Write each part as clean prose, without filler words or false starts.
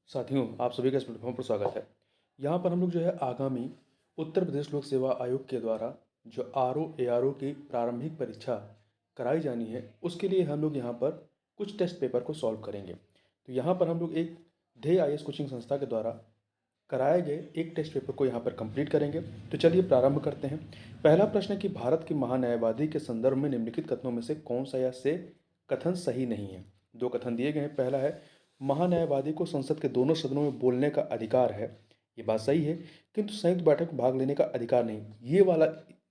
साथियों, आप सभी का इस प्लेटफॉर्म पर स्वागत है। यहाँ पर हम लोग जो है आगामी उत्तर प्रदेश लोक सेवा आयोग के द्वारा जो आरओ एआरओ की प्रारंभिक परीक्षा कराई जानी है, उसके लिए हम लोग यहाँ पर कुछ टेस्ट पेपर को सॉल्व करेंगे। तो यहाँ पर हम लोग एक ध्येय आईएएस कोचिंग संस्था के द्वारा कराए गए एक टेस्ट पेपर को यहाँ पर कंप्लीट करेंगे। तो चलिए प्रारंभ करते हैं। पहला प्रश्न है कि भारत के महान्यायवादी के संदर्भ में निम्नलिखित कथनों में से कौन सा या से कथन सही नहीं है। दो कथन दिए गए हैं। पहला है महान्यायवादी को संसद के दोनों सदनों में बोलने का अधिकार है। ये बात सही है, किंतु संयुक्त बैठक में भाग लेने का अधिकार नहीं। ये वाला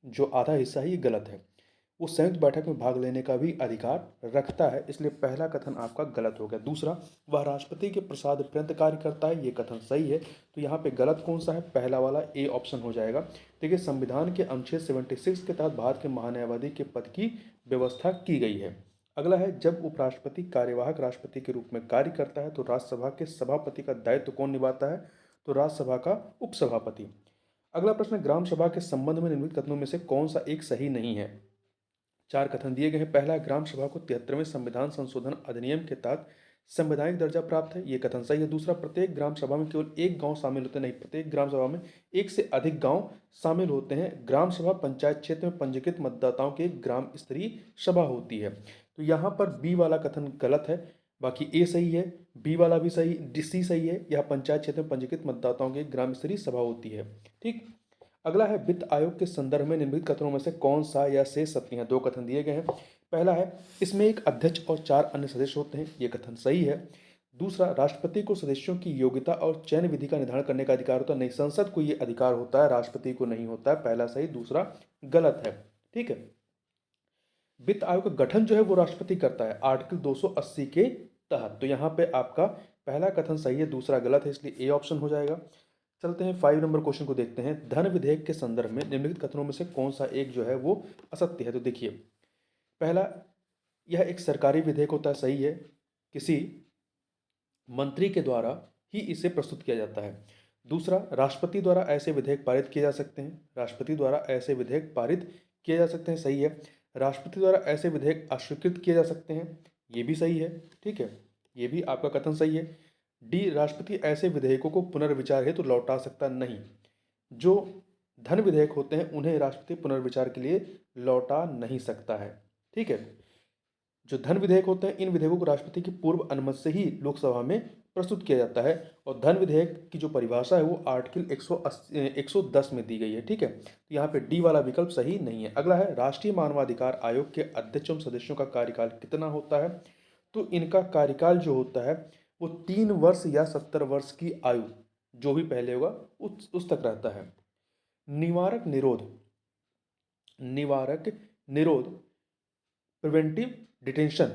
जो आधा हिस्सा है ये गलत है। वो संयुक्त बैठक में भाग लेने का भी अधिकार रखता है, इसलिए पहला कथन आपका गलत हो गया। दूसरा, वह राष्ट्रपति के प्रसाद पर्यंत कार्य करता है। ये कथन सही है। तो यहाँ पे गलत कौन सा है? पहला वाला ए ऑप्शन हो जाएगा। देखिए, संविधान के अनुच्छेद 76 के तहत भारत के महान्यायवादी के पद की व्यवस्था की गई है। अगला है, जब उपराष्ट्रपति कार्यवाहक राष्ट्रपति के रूप में कार्य करता है तो राज्यसभा के सभापति का दायित्व कौन निभाता है? तो राज्यसभा का उपसभापति। अगला प्रश्न, ग्राम सभा के संबंध में निम्नलिखित कथनों में से कौन सा एक सही नहीं है? चार कथन दिए गए हैं। पहला, ग्राम सभा को 73वें संविधान संशोधन अधिनियम के तहत संवैधानिक दर्जा प्राप्त है। ये कथन सही है। दूसरा, प्रत्येक ग्राम सभा में केवल एक गांव शामिल होते नहीं, प्रत्येक ग्राम सभा में एक से अधिक गांव शामिल होते हैं। ग्राम सभा पंचायत क्षेत्र में पंजीकृत मतदाताओं की एक ग्राम स्तरीय सभा होती है। तो यहाँ पर बी वाला कथन गलत है, बाकी ए सही है, बी वाला भी सही, सी सही है। यह पंचायत क्षेत्र में पंजीकृत मतदाताओं की एक ग्राम स्तरीय सभा होती है। ठीक। अगला है, वित्त आयोग के संदर्भ में निम्नलिखित कथनों में से कौन सा या से सत्य है? दो कथन दिए गए हैं। पहला है, इसमें एक अध्यक्ष और 4 अन्य सदस्य होते हैं। ये कथन सही है। दूसरा, राष्ट्रपति को सदस्यों की योग्यता और चयन विधि का निर्धारण करने का अधिकार होता है। नहीं, संसद को ये अधिकार होता है, राष्ट्रपति को नहीं होता है। पहला सही, दूसरा गलत है। ठीक है। वित्त आयोग का गठन जो है वो राष्ट्रपति करता है आर्टिकल 280 के तहत। तो यहाँ पे आपका पहला कथन सही है, दूसरा गलत है, इसलिए ए ऑप्शन हो जाएगा। चलते हैं 5 नंबर क्वेश्चन को देखते हैं। धन विधेयक के संदर्भ में निम्नलिखित कथनों में से कौन सा एक जो है वो असत्य है? तो देखिए, पहला, यह एक सरकारी विधेयक होता है, सही है। किसी मंत्री के द्वारा ही इसे प्रस्तुत किया जाता है। दूसरा, राष्ट्रपति द्वारा ऐसे विधेयक पारित किए जा सकते हैं। राष्ट्रपति द्वारा ऐसे विधेयक पारित किए जा सकते हैं, सही है। राष्ट्रपति द्वारा ऐसे विधेयक अस्वीकृत किए जा सकते हैं, ये भी सही है। ठीक है, ये भी आपका कथन सही है। डी, राष्ट्रपति ऐसे विधेयकों को पुनर्विचार हेतु लौटा सकता नहीं। जो धन विधेयक होते हैं उन्हें राष्ट्रपति पुनर्विचार के लिए लौटा नहीं सकता है। ठीक है। जो धन विधेयक होते हैं, इन विधेयकों को राष्ट्रपति की पूर्व अनुमति से ही लोकसभा में प्रस्तुत किया जाता है। और धन विधेयक की जो परिभाषा है वो आर्टिकल 110 में दी गई है। ठीक है, तो यहाँ पे डी वाला विकल्प सही नहीं है। अगला है, राष्ट्रीय मानवाधिकार आयोग के अध्यक्ष एवं सदस्यों का कार्यकाल कितना होता है? तो इनका कार्यकाल जो होता है वो 3 वर्ष या 70 वर्ष की आयु, जो भी पहले होगा उस तक रहता है। निवारक निरोध, निवारक निरोध, प्रिवेंटिव डिटेंशन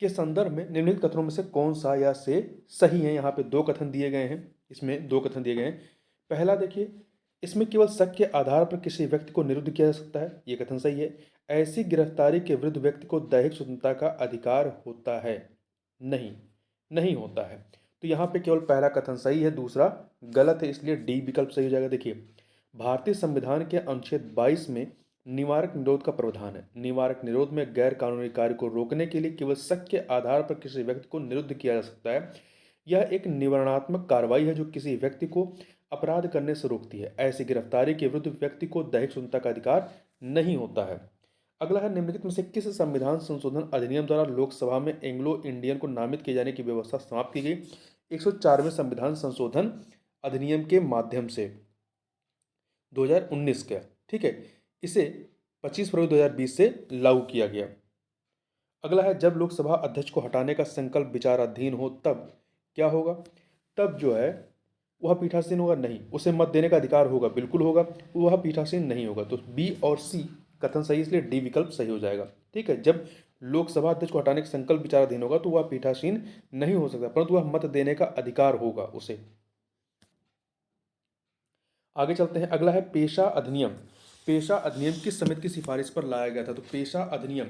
के संदर्भ में निम्नलिखित कथनों में से कौन सा या से सही है? यहाँ पे दो कथन दिए गए हैं, इसमें दो कथन दिए गए हैं। पहला देखिए, इसमें केवल शक के आधार पर किसी व्यक्ति को निरुद्ध किया जा सकता है, ये कथन सही है। ऐसी गिरफ्तारी के विरुद्ध व्यक्ति को दैहिक स्वतंत्रता का अधिकार होता है, नहीं, नहीं होता है। तो यहाँ पे केवल पहला कथन सही है, दूसरा गलत है, इसलिए डी विकल्प सही हो जाएगा। देखिए, भारतीय संविधान के अनुच्छेद 22 में निवारक निरोध का प्रावधान है। निवारक निरोध में गैर कानूनी कार्य को रोकने के लिए केवल शक के आधार पर किसी व्यक्ति को निरुद्ध किया जा सकता है। यह एक निवारणात्मक कार्रवाई है जो किसी व्यक्ति को अपराध करने से रोकती है। ऐसी गिरफ्तारी के विरुद्ध व्यक्ति को दैहिक स्वतंत्रता का अधिकार नहीं होता है। अगला है, निम्नलिखित में से किस संविधान संशोधन अधिनियम द्वारा लोकसभा में एंग्लो इंडियन को नामित किए जाने की व्यवस्था समाप्त की गई? 104वें संविधान संशोधन अधिनियम के माध्यम से 2019 का। ठीक है, इसे 25 फरवरी 2020 से लागू किया गया। अगला है, जब लोकसभा अध्यक्ष को हटाने का संकल्प विचाराधीन हो तब क्या होगा? तब जो है वह पीठासीन होगा, नहीं। उसे मत देने का अधिकार होगा, बिल्कुल होगा। वह पीठासीन नहीं होगा। तो बी और सी कथन सही, इसलिए डी विकल्प सही हो जाएगा। ठीक है, जब लोकसभा अध्यक्ष को हटाने का संकल्प विचाराधीन होगा तो वह पीठासीन नहीं हो सकता, परंतु वह मत देने का अधिकार होगा उसे। आगे चलते हैं। अगला है, पेशा अधिनियम। पेशा अधिनियम किस समिति की सिफारिश पर लाया गया था? तो पेशा अधिनियम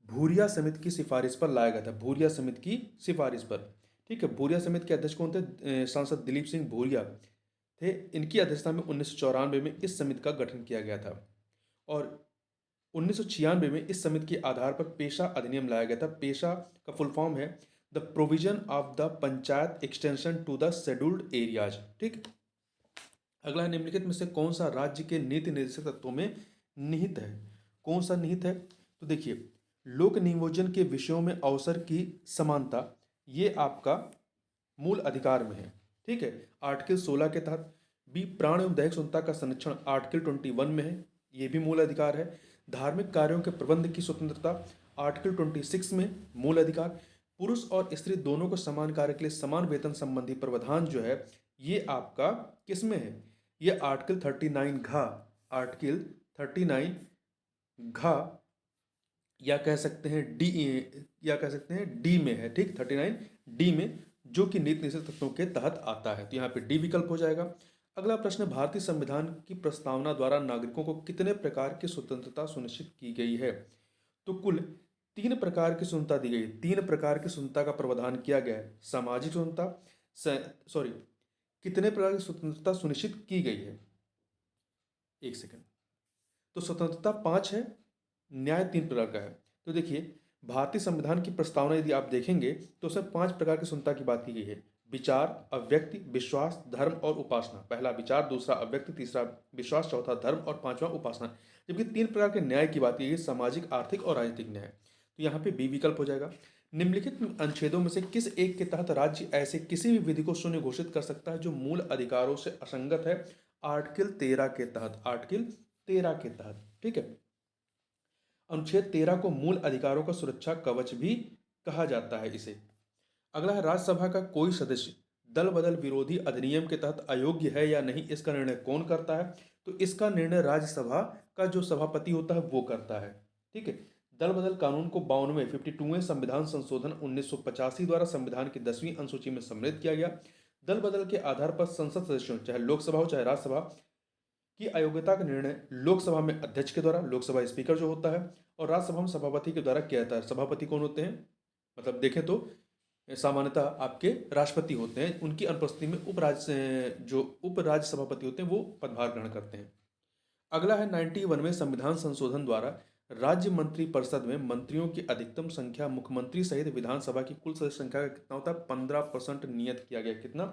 भूरिया समिति की सिफारिश पर लाया गया था, भूरिया समिति की सिफारिश पर। ठीक है, भूरिया समिति के अध्यक्ष कौन थे? सांसद दिलीप सिंह भूरिया थे। इनकी अध्यक्षता में 1994 में इस समिति का गठन किया गया था और 1996 में इस समिति के आधार पर पेशा अधिनियम लाया गया था। पेशा का फुल फॉर्म है the provision of the panchayat extension to the scheduled areas. ठीक। अगला है, निम्नलिखित में से कौन सा राज्य के नीति निर्देशक तत्वों में निहित है? कौन सा निहित है? तो देखिए, लोक नियोजन के विषयों में अवसर की समानता, ये आपका मूल अधिकार में है। ठीक है, आर्टिकल 16 के तहत। बी, प्राण एवं दैहिक स्वतंत्रता का संरक्षण आर्टिकल 21 में है, ये भी मूल अधिकार है। धार्मिक कार्यों के प्रबंध की स्वतंत्रता आर्टिकल 26 में मूल अधिकार। पुरुष और स्त्री दोनों को समान कार्य के लिए समान वेतन संबंधी प्रावधान जो है, ये आपका किस में है? ये आर्टिकल 39 घ, आर्टिकल 39 घ, या कह सकते हैं डी, या कह सकते हैं डी में है। ठीक, 39 डी में, जो कि नीति निषेध तत्वों के तहत आता है, तो यहाँ पे डी विकल्प हो जाएगा। अगला प्रश्न, भारतीय संविधान की प्रस्तावना द्वारा नागरिकों को कितने प्रकार की स्वतंत्रता सुनिश्चित की गई है? तो कुल 3 प्रकार की स्वतंत्रता दी गई है। 3 प्रकार की स्वतंत्रता का प्रावधान किया गया है। सामाजिक स्वतंत्रता, सॉरी, कितने प्रकार की स्वतंत्रता सुनिश्चित की गई है? एक सेकंड। तो स्वतंत्रता 5 है, न्याय 3 प्रकार का है। तो देखिए, भारतीय संविधान की प्रस्तावना यदि आप देखेंगे तो उसमें 5 प्रकार की स्वतंत्रता की बात की गई है। विचार, अव्यक्ति, विश्वास, धर्म और उपासना। पहला विचार, दूसरा अव्यक्ति, तीसरा विश्वास, चौथा धर्म और पांचवा उपासना। जबकि 3 प्रकार के न्याय की बात की गई, सामाजिक, आर्थिक और राजनीतिक न्याय। तो यहाँ पे बी विकल्प हो जाएगा। निम्नलिखित अनुच्छेदों में से किस एक के तहत राज्य ऐसे किसी भी विधि को शून्य घोषित कर सकता है जो मूल अधिकारों से असंगत है? आर्टिकल 13 के तहत, आर्टिकल 13 के तहत। ठीक है, अनुच्छेद 13 को मूल अधिकारों का सुरक्षा कवच भी कहा जाता है इसे। अगला है, राज्यसभा का कोई सदस्य दल बदल विरोधी अधिनियम के तहत अयोग्य है या नहीं, इसका निर्णय कौन करता है? तो इसका निर्णय राज्यसभा का जो सभापति होता है वो करता है। ठीक है, दल बदल कानून को 52वें संविधान संशोधन 1985 द्वारा संविधान की 10वीं अनुसूची में सम्मिलित किया गया। दल बदल के आधार पर संसद सदस्यों, चाहे लोकसभा हो चाहे राज्यसभा, की अयोग्यता का निर्णय लोकसभा में अध्यक्ष के द्वारा, लोकसभा स्पीकर जो होता है, और राज्यसभा में सभापति के द्वारा किया जाता है। सभापति कौन होते हैं? मतलब देखें तो सामान्यतः आपके राष्ट्रपति होते हैं, उनकी अनुपस्थिति में उप राज्य सभापति होते हैं वो पदभार ग्रहण करते हैं। अगला है, 91वें संविधान संशोधन द्वारा राज्य मंत्री परिषद में मंत्रियों की अधिकतम संख्या मुख्यमंत्री सहित विधानसभा की कुल सदस्य संख्या का कितना होता है? 15% नियत किया गया। कितना?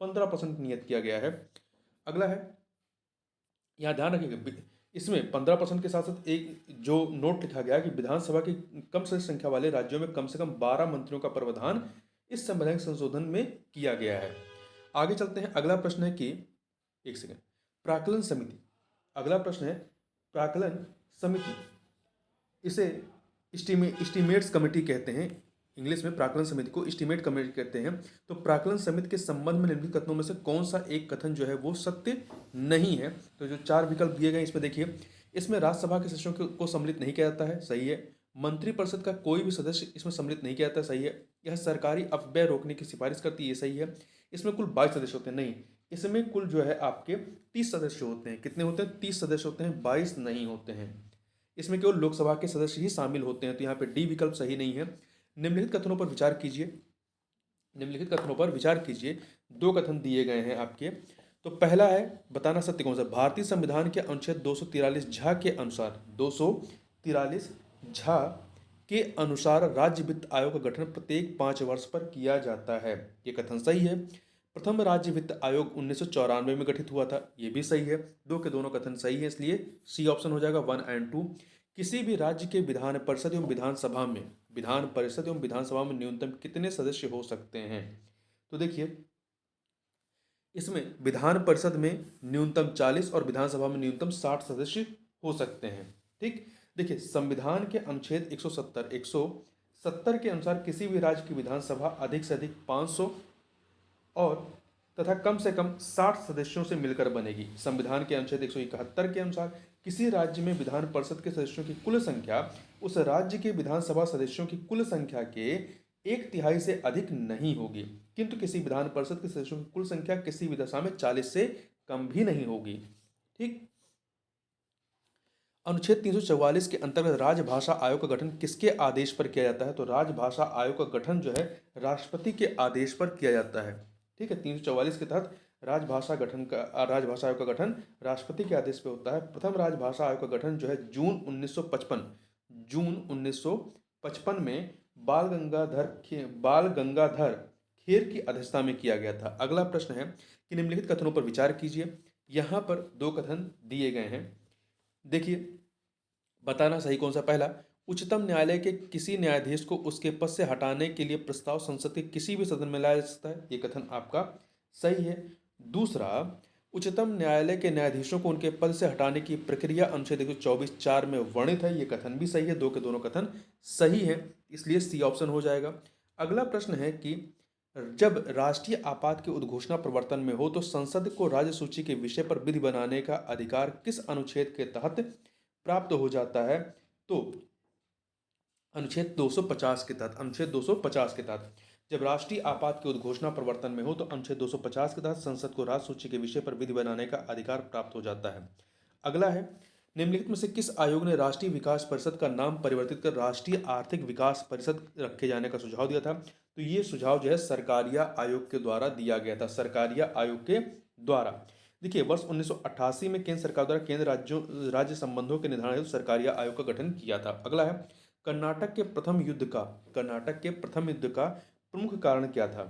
15% नियत किया गया है। अगला है, यहाँ ध्यान रखिएगा, इसमें 15% के साथ साथ एक जो नोट लिखा गया कि विधानसभा की कम सदस्य संख्या वाले राज्यों में कम से कम 12 मंत्रियों का प्रावधान इस संवैधानिक संशोधन में किया गया है। आगे चलते हैं। अगला प्रश्न है कि, एक सेकंड, प्राक्कलन समिति। अगला प्रश्न है प्राक्कलन समिति, इसे एस्टीमेट्स कमेटी कहते हैं। इंग्लिश में प्राक्कलन समिति को एस्टीमेट कमेटी कहते हैं। तो प्राक्कलन समिति के संबंध में निम्नलिखित कथनों में से कौन सा एक कथन जो है वो सत्य नहीं है? तो जो 4 विकल्प दिए गए इसमें देखिए, इसमें राज्यसभा के सदस्यों को सम्मिलित नहीं किया जाता है, सही है। मंत्रिपरिषद का कोई भी सदस्य इसमें सम्मिलित नहीं किया जाता है, सही है। यह सरकारी अपव्यय रोकने की सिफारिश करती है, ये सही है। इसमें कुल 22 सदस्य होते हैं, नहीं, इसमें कुल जो है आपके 30 सदस्य होते हैं। कितने होते हैं? 30 सदस्य होते हैं, 22 नहीं होते हैं। इसमें केवल लोकसभा के सदस्य ही शामिल होते हैं, तो यहाँ पे डी विकल्प सही नहीं है। निम्नलिखित कथनों पर विचार कीजिए। निम्नलिखित कथनों पर विचार कीजिए। 2 कथन दिए गए हैं आपके। तो पहला है, बताना सत्य कौन सा? भारतीय संविधान के अनुच्छेद 243 झ के अनुसार, 243 झ के अनुसार राज्य वित्त आयोग का गठन प्रत्येक 5 वर्ष पर किया जाता है। ये कथन सही है। प्रथम राज्य वित्त आयोग 1994 में गठित हुआ था, ये भी सही है। दो के दोनों कथन सही है, इसलिए सी ऑप्शन हो जाएगा 1 और 2। किसी भी राज्य के विधान परिषद एवं विधानसभा में न्यूनतम कितने सदस्य हो सकते हैं? तो देखिए, इसमें विधान परिषद में न्यूनतम 40 और विधानसभा में न्यूनतम 60 सदस्य हो सकते हैं। ठीक, देखिए, संविधान के अनुच्छेद 170 के अनुसार किसी भी राज्य की विधानसभा अधिक से अधिक 500 और तथा कम से कम 60 सदस्यों से मिलकर बनेगी। संविधान के अनुच्छेद 171 के अनुसार किसी राज्य में विधान परिषद के सदस्यों की कुल संख्या उस राज्य के विधानसभा सदस्यों की कुल संख्या के 1/3 से अधिक नहीं होगी, किंतु किसी विधान परिषद के सदस्यों की कुल संख्या किसी भी दशा में 40 से कम भी नहीं होगी। ठीक, अनुच्छेद 344 के अंतर्गत राजभाषा आयोग का गठन किसके आदेश पर किया जाता है? तो राजभाषा आयोग का गठन जो है राष्ट्रपति के आदेश पर किया जाता है। ठीक है, 344 के तहत राजभाषा आयोग का गठन राष्ट्रपति के आदेश पर होता है। प्रथम राजभाषा आयोग का गठन जो है जून 1955 में बाल गंगाधर खेर की अध्यक्षता में किया गया था। अगला प्रश्न है कि निम्नलिखित कथनों पर विचार कीजिए। यहाँ पर दो कथन दिए गए हैं, देखिए बताना सही कौन सा। पहला, उच्चतम न्यायालय के किसी न्यायाधीश को उसके पद से हटाने के लिए प्रस्ताव संसद के किसी भी सदन में लाया जा सकता है, ये कथन आपका सही है। दूसरा, उच्चतम न्यायालय के न्यायाधीशों को उनके पद से हटाने की प्रक्रिया अनुच्छेद 124(4) में वर्णित है, ये कथन भी सही है। दो के दोनों कथन सही है, इसलिए सी ऑप्शन हो जाएगा। अगला प्रश्न है कि जब राष्ट्रीय आपात की उद्घोषणा प्रवर्तन में हो तो संसद को राज्य सूची के विषय पर विधि बनाने का अधिकार किस अनुच्छेद के तहत प्राप्त हो जाता है? तो अनुच्छेद 250 के तहत। अनुच्छेद 250 के तहत जब राष्ट्रीय आपात की उद्घोषणा प्रवर्तन में हो तो अनुच्छेद 250 के तहत संसद को राज्य सूची के विषय पर विधि बनाने का अधिकार प्राप्त हो जाता है। अगला है, निम्नलिखित में से किस आयोग ने राष्ट्रीय विकास परिषद का नाम परिवर्तित कर राष्ट्रीय आर्थिक विकास परिषद रखे जाने का सुझाव दिया था? तो ये सुझाव जो है सरकारिया आयोग के द्वारा दिया गया था, सरकारिया आयोग के द्वारा। देखिए, वर्ष 1988 में केंद्र सरकार द्वारा केंद्र राज्य संबंधों के निर्धारण हेतु सरकारिया आयोग का गठन किया था। अगला है, कर्नाटक के प्रथम युद्ध का प्रमुख कारण क्या था?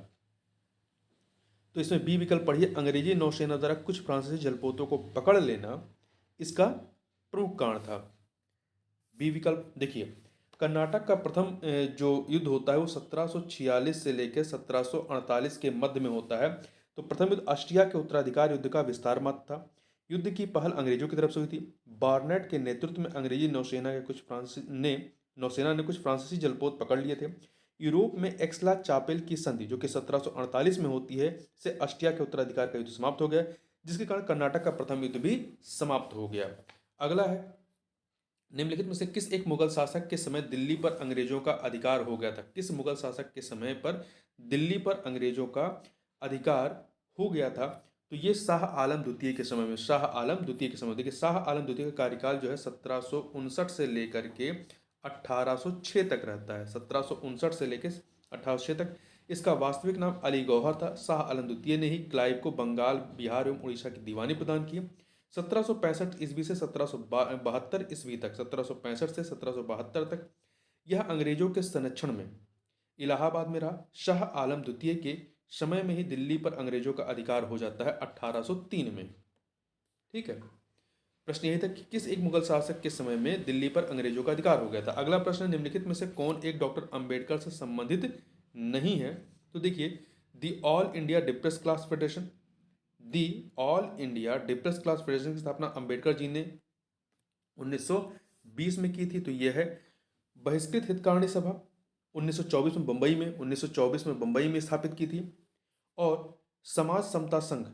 तो इसमें बी विकल्प पढ़िए, अंग्रेजी नौसेना द्वारा कुछ फ्रांसीसी जलपोतों को पकड़ लेना इसका प्रमुख कारण था। बी विकल्प। देखिए, कर्नाटक का प्रथम जो युद्ध होता है वो 1746 से लेकर 1748 के मध्य में होता है। तो प्रथम युद्ध ऑस्ट्रिया के उत्तराधिकार युद्ध का विस्तार मत था। युद्ध की पहल अंग्रेजों की तरफ से हुई थी। बार्नेट के नेतृत्व में अंग्रेजी नौसेना ने कुछ फ्रांसीसी जलपोत पकड़ लिए थे। यूरोप में एक्सला चापेल की संधि जो कि 1748 में होती है से ऑस्ट्रिया के उत्तराधिकार का युद्ध समाप्त हो गया, जिसके कारण कर्नाटक का प्रथम युद्ध भी समाप्त हो गया। अगला है, निम्नलिखित में से किस एक मुगल शासक के समय दिल्ली पर अंग्रेजों का अधिकार हो गया था? किस मुगल शासक के समय पर दिल्ली पर अंग्रेजों का अधिकार हो गया था? तो ये शाह आलम द्वितीय के समय में, शाह आलम द्वितीय के समय। देखिए, शाह आलम द्वितीय का कार्यकाल जो है 1759 से लेकर के 1806 तक रहता है। 1759 से लेकर 1806 तक। इसका वास्तविक नाम अली गौहर था। शाह आलम द्वितीय ने ही क्लाइव को बंगाल, बिहार एवं उड़ीसा की दीवानी प्रदान की। 1765 ईस्वी से 1772 ईस्वी तक, 1765 से 1772 तक यह अंग्रेजों के संरक्षण में इलाहाबाद में रहा। शाह आलम द्वितीय के समय में ही दिल्ली पर अंग्रेजों का अधिकार हो जाता है 1803 में। ठीक है, प्रश्न यही था कि किस एक मुगल शासक के समय में दिल्ली पर अंग्रेजों का अधिकार हो गया था। अगला प्रश्न, निम्नलिखित में से कौन एक डॉक्टर अंबेडकर से संबंधित नहीं है? तो देखिए, the all India depressed class federation, the all India depressed class federation की स्थापना अंबेडकर जी ने 1920 में की थी। तो यह है बहिष्कृत हितकारिणी सभा 1924 में बंबई में 1924 में बंबई में स्थापित की थी। और समाज समता संघ,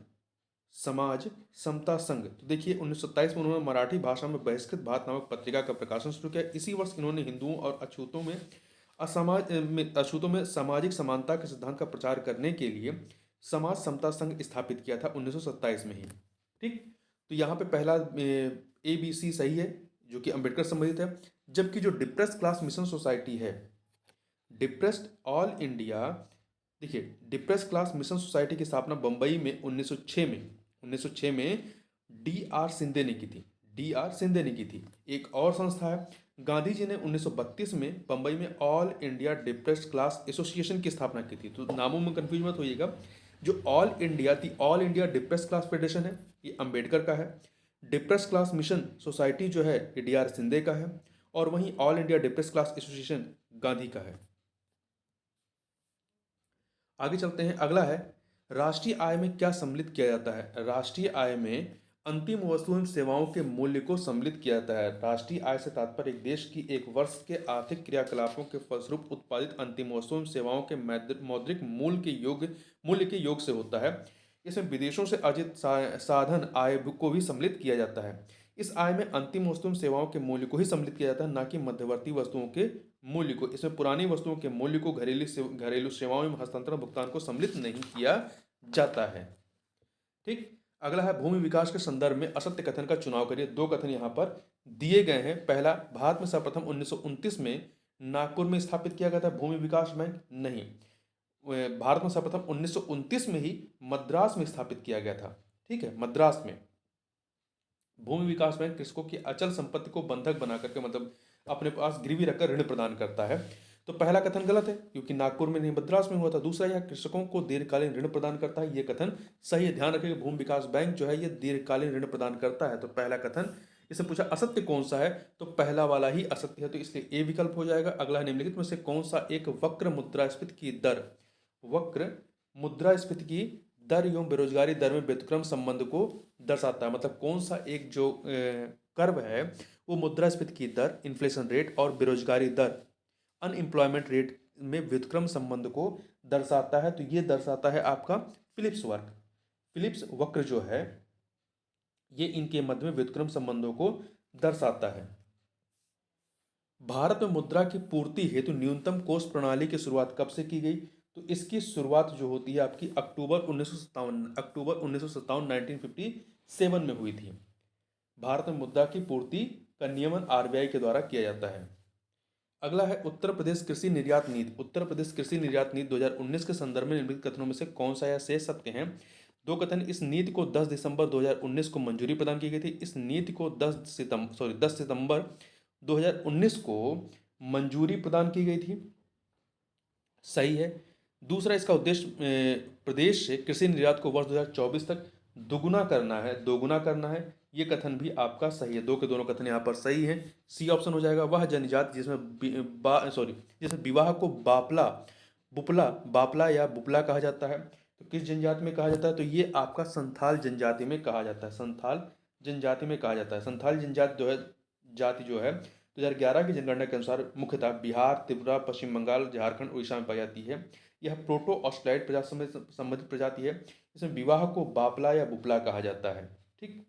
समाज समता संघ, तो देखिए 1927 में उन्होंने मराठी भाषा में बहिष्कृत भारत नामक पत्रिका का प्रकाशन शुरू किया। इसी वर्ष इन्होंने हिंदुओं और अछूतों में सामाजिक समानता के सिद्धांत का प्रचार करने के लिए समाज समता संघ स्थापित किया था 1927 में ही। ठीक, तो यहाँ पे पहला ABC सही है जो कि अंबेडकर संबंधित है। जबकि जो डिप्रेस्ड क्लास मिशन सोसाइटी है, डिप्रेस्ड ऑल इंडिया, देखिए डिप्रेस्ड क्लास मिशन सोसाइटी की स्थापना बंबई में 1906 में DR सिंधे ने की थी। DR सिंधे ने की थी। एक और संस्था है, गांधी जी ने 1932 में बंबई में all India depressed class association की स्थापना की थी। तो नामों में कंफ्यूज मत होइएगा। जो all India depressed class federation है ये अंबेडकर का है। डिप्रेस्ड क्लास मिशन सोसाइटी जो है ये DR सिंधे का है। और वहीं all India depressed class association Gandhi का है। आगे चलते हैं। अगला है, राष्ट्रीय आय में क्या सम्मिलित किया जाता है? राष्ट्रीय आय में अंतिम वस्तु एवं सेवाओं के मूल्य को सम्मिलित किया जाता है। राष्ट्रीय आय से तात्पर्य एक देश की एक वर्ष के आर्थिक क्रियाकलापों के फलस्वरूप उत्पादित अंतिम वस्तुओं एवं सेवाओं के मौद्रिक मूल्य के योग से होता है। इसमें विदेशों से अर्जित साधन आय को भी सम्मिलित किया जाता है। इस आय में अंतिम वस्तुओं एवं सेवाओं के मूल्य को ही सम्मिलित किया जाता है, ना कि मध्यवर्ती वस्तुओं के मूल्य को। इसमें पुरानी वस्तुओं के मूल्य को घरेलू सेवाओं एवं हस्तांतरण भुगतान को सम्मिलित नहीं किया जाता है। ठीक, अगला है, भूमि विकास के संदर्भ में असत्य कथन का चुनाव करिए। दो कथन यहाँ पर दिए गए हैं। पहला, भारत में सर्वप्रथम 1929 में नागपुर में स्थापित किया गया था भूमि विकास बैंक। नहीं, भारत में सर्वप्रथम 1929 में ही मद्रास में स्थापित किया गया था। ठीक है, मद्रास में भूमि विकास बैंक कृषकों की अचल संपत्ति को बंधक बना करके, मतलब अपने पास गिरवी रखकर ऋण प्रदान करता है। तो पहला कथन गलत है क्योंकि नागपुर में नहीं मद्रास में हुआ था। दूसरा, यह कृषकों को दीर्घकालीन ऋण प्रदान करता है, ये कथन सही है। ध्यान रखिएगा भूमि विकास बैंक जो है ये दीर्घकालीन ऋण प्रदान करता है। तो पहला कथन, इससे पूछा असत्य कौन सा है, तो पहला वाला ही असत्य है, तो इसलिए ए विकल्प हो जाएगा। अगला है निम्नलिखित में से कौन सा एक वक्र मुद्रास्फीति की दर, वक्र मुद्रास्फीति की दर एवं बेरोजगारी दर में व्युत्क्रम संबंध को दर्शाता है। मतलब कौन सा एक जो कर्व है वो मुद्रास्फीति की दर, इन्फ्लेशन रेट और बेरोजगारी दर, अनएम्प्लॉयमेंट रेट में व्युत्क्रम संबंध को दर्शाता है। तो ये दर्शाता है आपका फिलिप्स वक्र। फिलिप्स वक्र जो है ये इनके मध्य में व्युत्क्रम संबंधों को दर्शाता है। भारत में मुद्रा की पूर्ति हेतु न्यूनतम कोष प्रणाली की शुरुआत कब से की गई, तो इसकी शुरुआत जो होती है आपकी अक्टूबर 1957 1957 में हुई थी। भारत में मुद्रा की पूर्ति का नियमन आरबीआई के द्वारा किया जाता है। अगला है उत्तर प्रदेश कृषि निर्यात नीति। उत्तर प्रदेश कृषि निर्यात नीति 2019 के संदर्भ में निम्नलिखित कथनों में से कौन सा या शेष सत्य है। दो कथन, इस नीति को 10 दिसंबर 2019 को मंजूरी प्रदान की गई थी। इस नीति को 10 सितंबर 2019 को मंजूरी प्रदान की गई थी, सही है। दूसरा, इसका उद्देश्य प्रदेश से कृषि निर्यात को वर्ष 2024 तक दोगुना करना है, ये कथन भी आपका सही है। दो के दोनों कथन यहाँ पर सही है, सी ऑप्शन हो जाएगा। वह जनजाति जिसमें विवाह को बापला या बुपला कहा जाता है, तो किस जनजाति में कहा जाता है, तो ये आपका संथाल जनजाति में कहा जाता है। संथाल जनजाति में कहा जाता है। संथाल जाति जो है 2011 की जनगणना के अनुसार मुख्यतः बिहार, त्रिपुरा, पश्चिम बंगाल, झारखंड, उड़ीसा में पाई जाती है। यह प्रोटो ऑस्ट्रेलाइड प्रजाति से संबंधित प्रजाति है। इसमें विवाह को बापला या बुपला कहा जाता है। ठीक।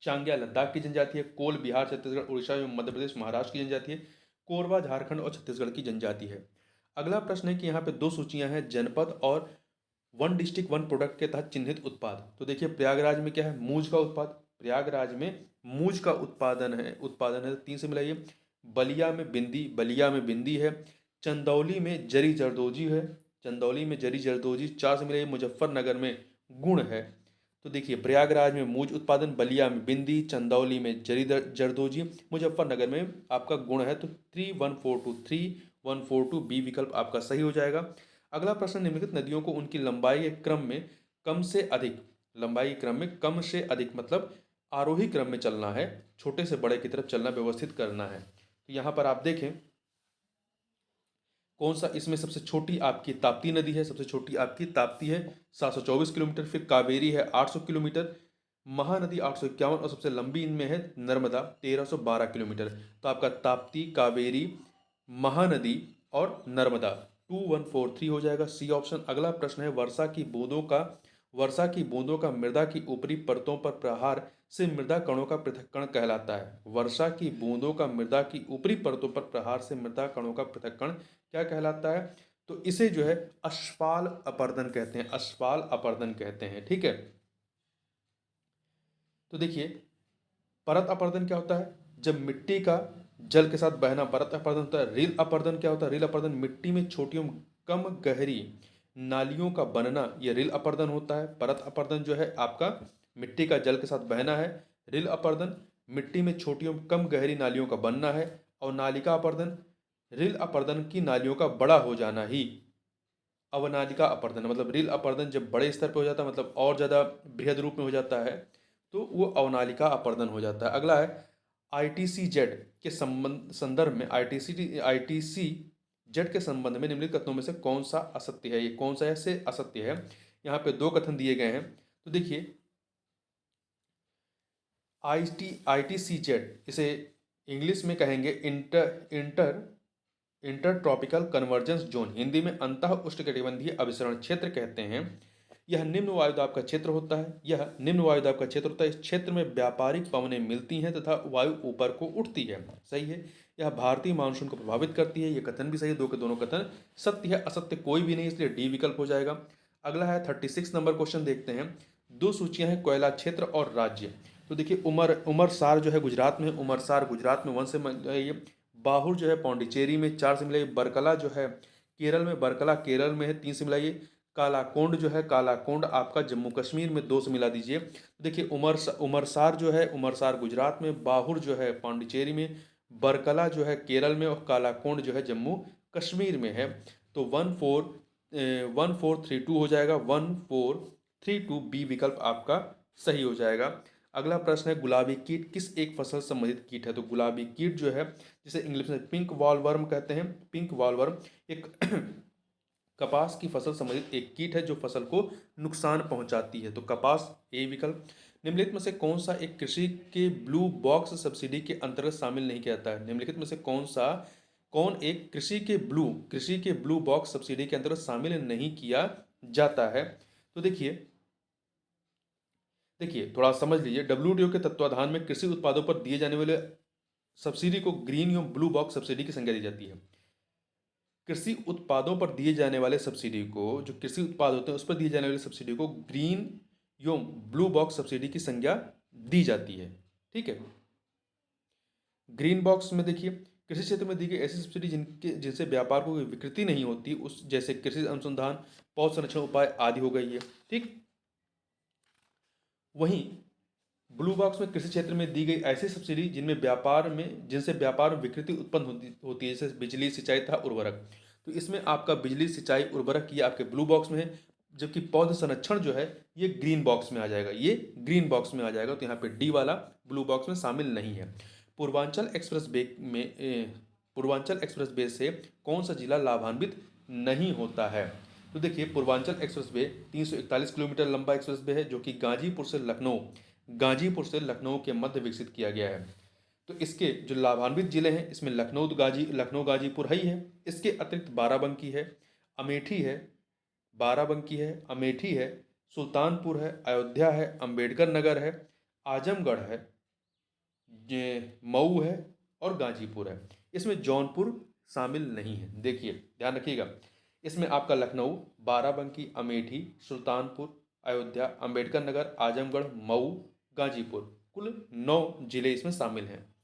चांग्या लद्दाख की जनजाति है। कोल बिहार, छत्तीसगढ़, उड़ीसा एवं मध्य प्रदेश, महाराष्ट्र की जनजाति है। कोरबा झारखंड और छत्तीसगढ़ की जनजाति है। अगला प्रश्न है कि यहाँ पे दो सूचियां हैं, जनपद और वन डिस्ट्रिक्ट वन प्रोडक्ट के तहत चिन्हित उत्पाद। तो देखिए प्रयागराज में क्या है, मूंज का उत्पाद। प्रयागराज में मूंज का उत्पादन है तो 3 से मिलाइए। बलिया में बिंदी है। चंदौली में जरी जरदोजी है। 4 से मिलाइए। मुजफ्फरनगर में गुण है। तो देखिए प्रयागराज में मूंज उत्पादन, बलिया में बिंदी, चंदौली में जरी जरदोजी, मुजफ्फरनगर में आपका गुण है। तो 3142 बी विकल्प आपका सही हो जाएगा। अगला प्रश्न, निम्नलिखित नदियों को उनकी लंबाई के क्रम में कम से अधिक मतलब आरोही क्रम में चलना है, छोटे से बड़े की तरफ चलना, व्यवस्थित करना है। तो यहाँ पर आप देखें कौन सा इसमें सबसे छोटी आपकी ताप्ती नदी है। सबसे छोटी आपकी ताप्ती है 724 किलोमीटर। फिर कावेरी है 800 किलोमीटर, महानदी 851 और सबसे लंबी इनमें है नर्मदा 1312 किलोमीटर। तो आपका ताप्ती, कावेरी, महानदी और नर्मदा 2143 हो जाएगा, सी ऑप्शन। अगला प्रश्न है वर्षा की बूंदों का मृदा की ऊपरी परतों पर प्रहार से मृदा कणों का पृथक्करण कहलाता है। वर्षा की बूंदों का मृदा की ऊपरी परतों पर प्रहार से मृदा कणों का पृथक्करण क्या कहलाता है, तो इसे जो है अश्पाल अपरदन कहते हैं। अश्पाल अपरदन कहते हैं, ठीक है। तो देखिए परत अपरदन क्या होता है, जब मिट्टी का जल के साथ बहना परत अपरदन होता है। रील अपरदन क्या होता है, रील अपरदन मिट्टी में छोटी एवं कम गहरी नालियों का बनना, यह रील अपरदन होता है। परत अपरदन जो है आपका मिट्टी का जल के साथ बहना है। रील अपरदन मिट्टी में छोटी एवं कम गहरी नालियों का बनना है। और नालिका अपरदन, रील अपरदन की नालियों का बड़ा हो जाना ही अवनालिका अपरदन, मतलब रील अपरदन जब बड़े स्तर पर हो जाता है, मतलब और ज़्यादा बृहद रूप में हो जाता है, तो वो अवनालिका अपरदन हो जाता है। अगला है ITC-Z के संदर्भ में ITC-Z के संबंध में निम्नलिखित कथनों में से कौन सा असत्य है। ये कौन सा ऐसे असत्य है, यहाँ पे दो कथन दिए गए हैं। तो देखिए ITC-Z, इसे इंग्लिश में कहेंगे inter tropical convergence zone, Hindi में अंतः उष्णकटिबंधीय अभिसरण क्षेत्र कहते हैं। यह निम्न वायुदाब का क्षेत्र होता है। इस क्षेत्र में व्यापारिक पवनें मिलती हैं तथा वायु ऊपर को उठती है, सही है। यह भारतीय मानसून को प्रभावित करती है, यह कथन भी सही है। दो के दोनों कथन सत्य है, असत्य कोई भी नहीं, इसलिए डी विकल्प हो जाएगा। अगला है 36 नंबर क्वेश्चन, देखते हैं। दो सूचियां हैं, कोयला क्षेत्र और राज्य। तो देखिए उमरसार जो है गुजरात में, वन से ये बाहुर जो है पौंडीचेरी में 4 से मिलाइए। बरकला जो है केरल में है 3 से मिलाइए। कालाकोंड जो है आपका जम्मू कश्मीर में 2 से मिला दीजिए। तो देखिए उमरसार गुजरात में, बाहुर जो है पौंडीचेरी में, बरकला जो है केरल में और कालाकोंड जो है जम्मू कश्मीर में है। तो 1432 हो जाएगा, 1432 बी विकल्प आपका सही हो जाएगा। अगला प्रश्न है गुलाबी कीट किस एक फसल संबंधित कीट है? तो गुलाबी कीट जो है जिसे इंग्लिश में पिंक वॉलवर्म कहते हैं, पिंक वॉलवर्म एक कपास की फसल संबंधित एक कीट है जो फसल को नुकसान पहुंचाती है। तो कपास ए विकल्प। निम्नलिखित में से कौन सा एक कृषि के ब्लू बॉक्स सब्सिडी के अंतर्गत शामिल नहीं किया जाता है? निम्नलिखित में से कौन एक कृषि के ब्लू बॉक्स सब्सिडी के अंतर्गत शामिल नहीं किया जाता है? तो देखिए थोड़ा समझ लीजिए, डब्ल्यूटीओ के तत्वाधान में कृषि उत्पादों पर दिए जाने वाले सब्सिडी को ग्रीन या ब्लू बॉक्स सब्सिडी की संज्ञा दी जाती है। कृषि उत्पादों पर दिए जाने वाले सब्सिडी को, जो कृषि उत्पाद होते हैं उस पर दिए जाने वाले सब्सिडी को ग्रीन एवं ब्लू बॉक्स सब्सिडी की संज्ञा दी जाती है। ठीक है, ग्रीन बॉक्स में देखिए कृषि क्षेत्र में दी गई ऐसी सब्सिडी जिनसे व्यापार को विकृति नहीं होती, उस जैसे कृषि अनुसंधान, पौध संरक्षण उपाय आदि हो गई है। ठीक, वहीं ब्लू बॉक्स में कृषि क्षेत्र में दी गई ऐसी सब्सिडी जिनसे व्यापार में विकृति उत्पन्न होती है, जैसे बिजली, सिंचाई तथा उर्वरक। तो इसमें आपका बिजली, सिंचाई, उर्वरक ये आपके ब्लू बॉक्स में है, जबकि पौध संरक्षण जो है ये ग्रीन बॉक्स में आ जाएगा, ये ग्रीन बॉक्स में आ जाएगा। तो यहाँ पे डी वाला ब्लू बॉक्स में शामिल नहीं है। पूर्वांचल एक्सप्रेस वे से कौन सा जिला लाभान्वित नहीं होता है? तो देखिए पूर्वांचल एक्सप्रेस वे 341 किलोमीटर लंबा एक्सप्रेस वे है जो कि गाजीपुर से लखनऊ के मध्य विकसित किया गया है। तो इसके जो लाभान्वित जिले हैं इसमें लखनऊ गाजीपुर ही है। इसके अतिरिक्त बाराबंकी है, अमेठी है, सुल्तानपुर है, अयोध्या है, अंबेडकर नगर है, आजमगढ़ है, मऊ है और गाजीपुर है। इसमें जौनपुर शामिल नहीं है। देखिए ध्यान रखिएगा, इसमें आपका लखनऊ, बाराबंकी, अमेठी, सुल्तानपुर, अयोध्या, अंबेडकर नगर, आजमगढ़, मऊ, गाजीपुर, कुल 9 जिले इसमें शामिल हैं।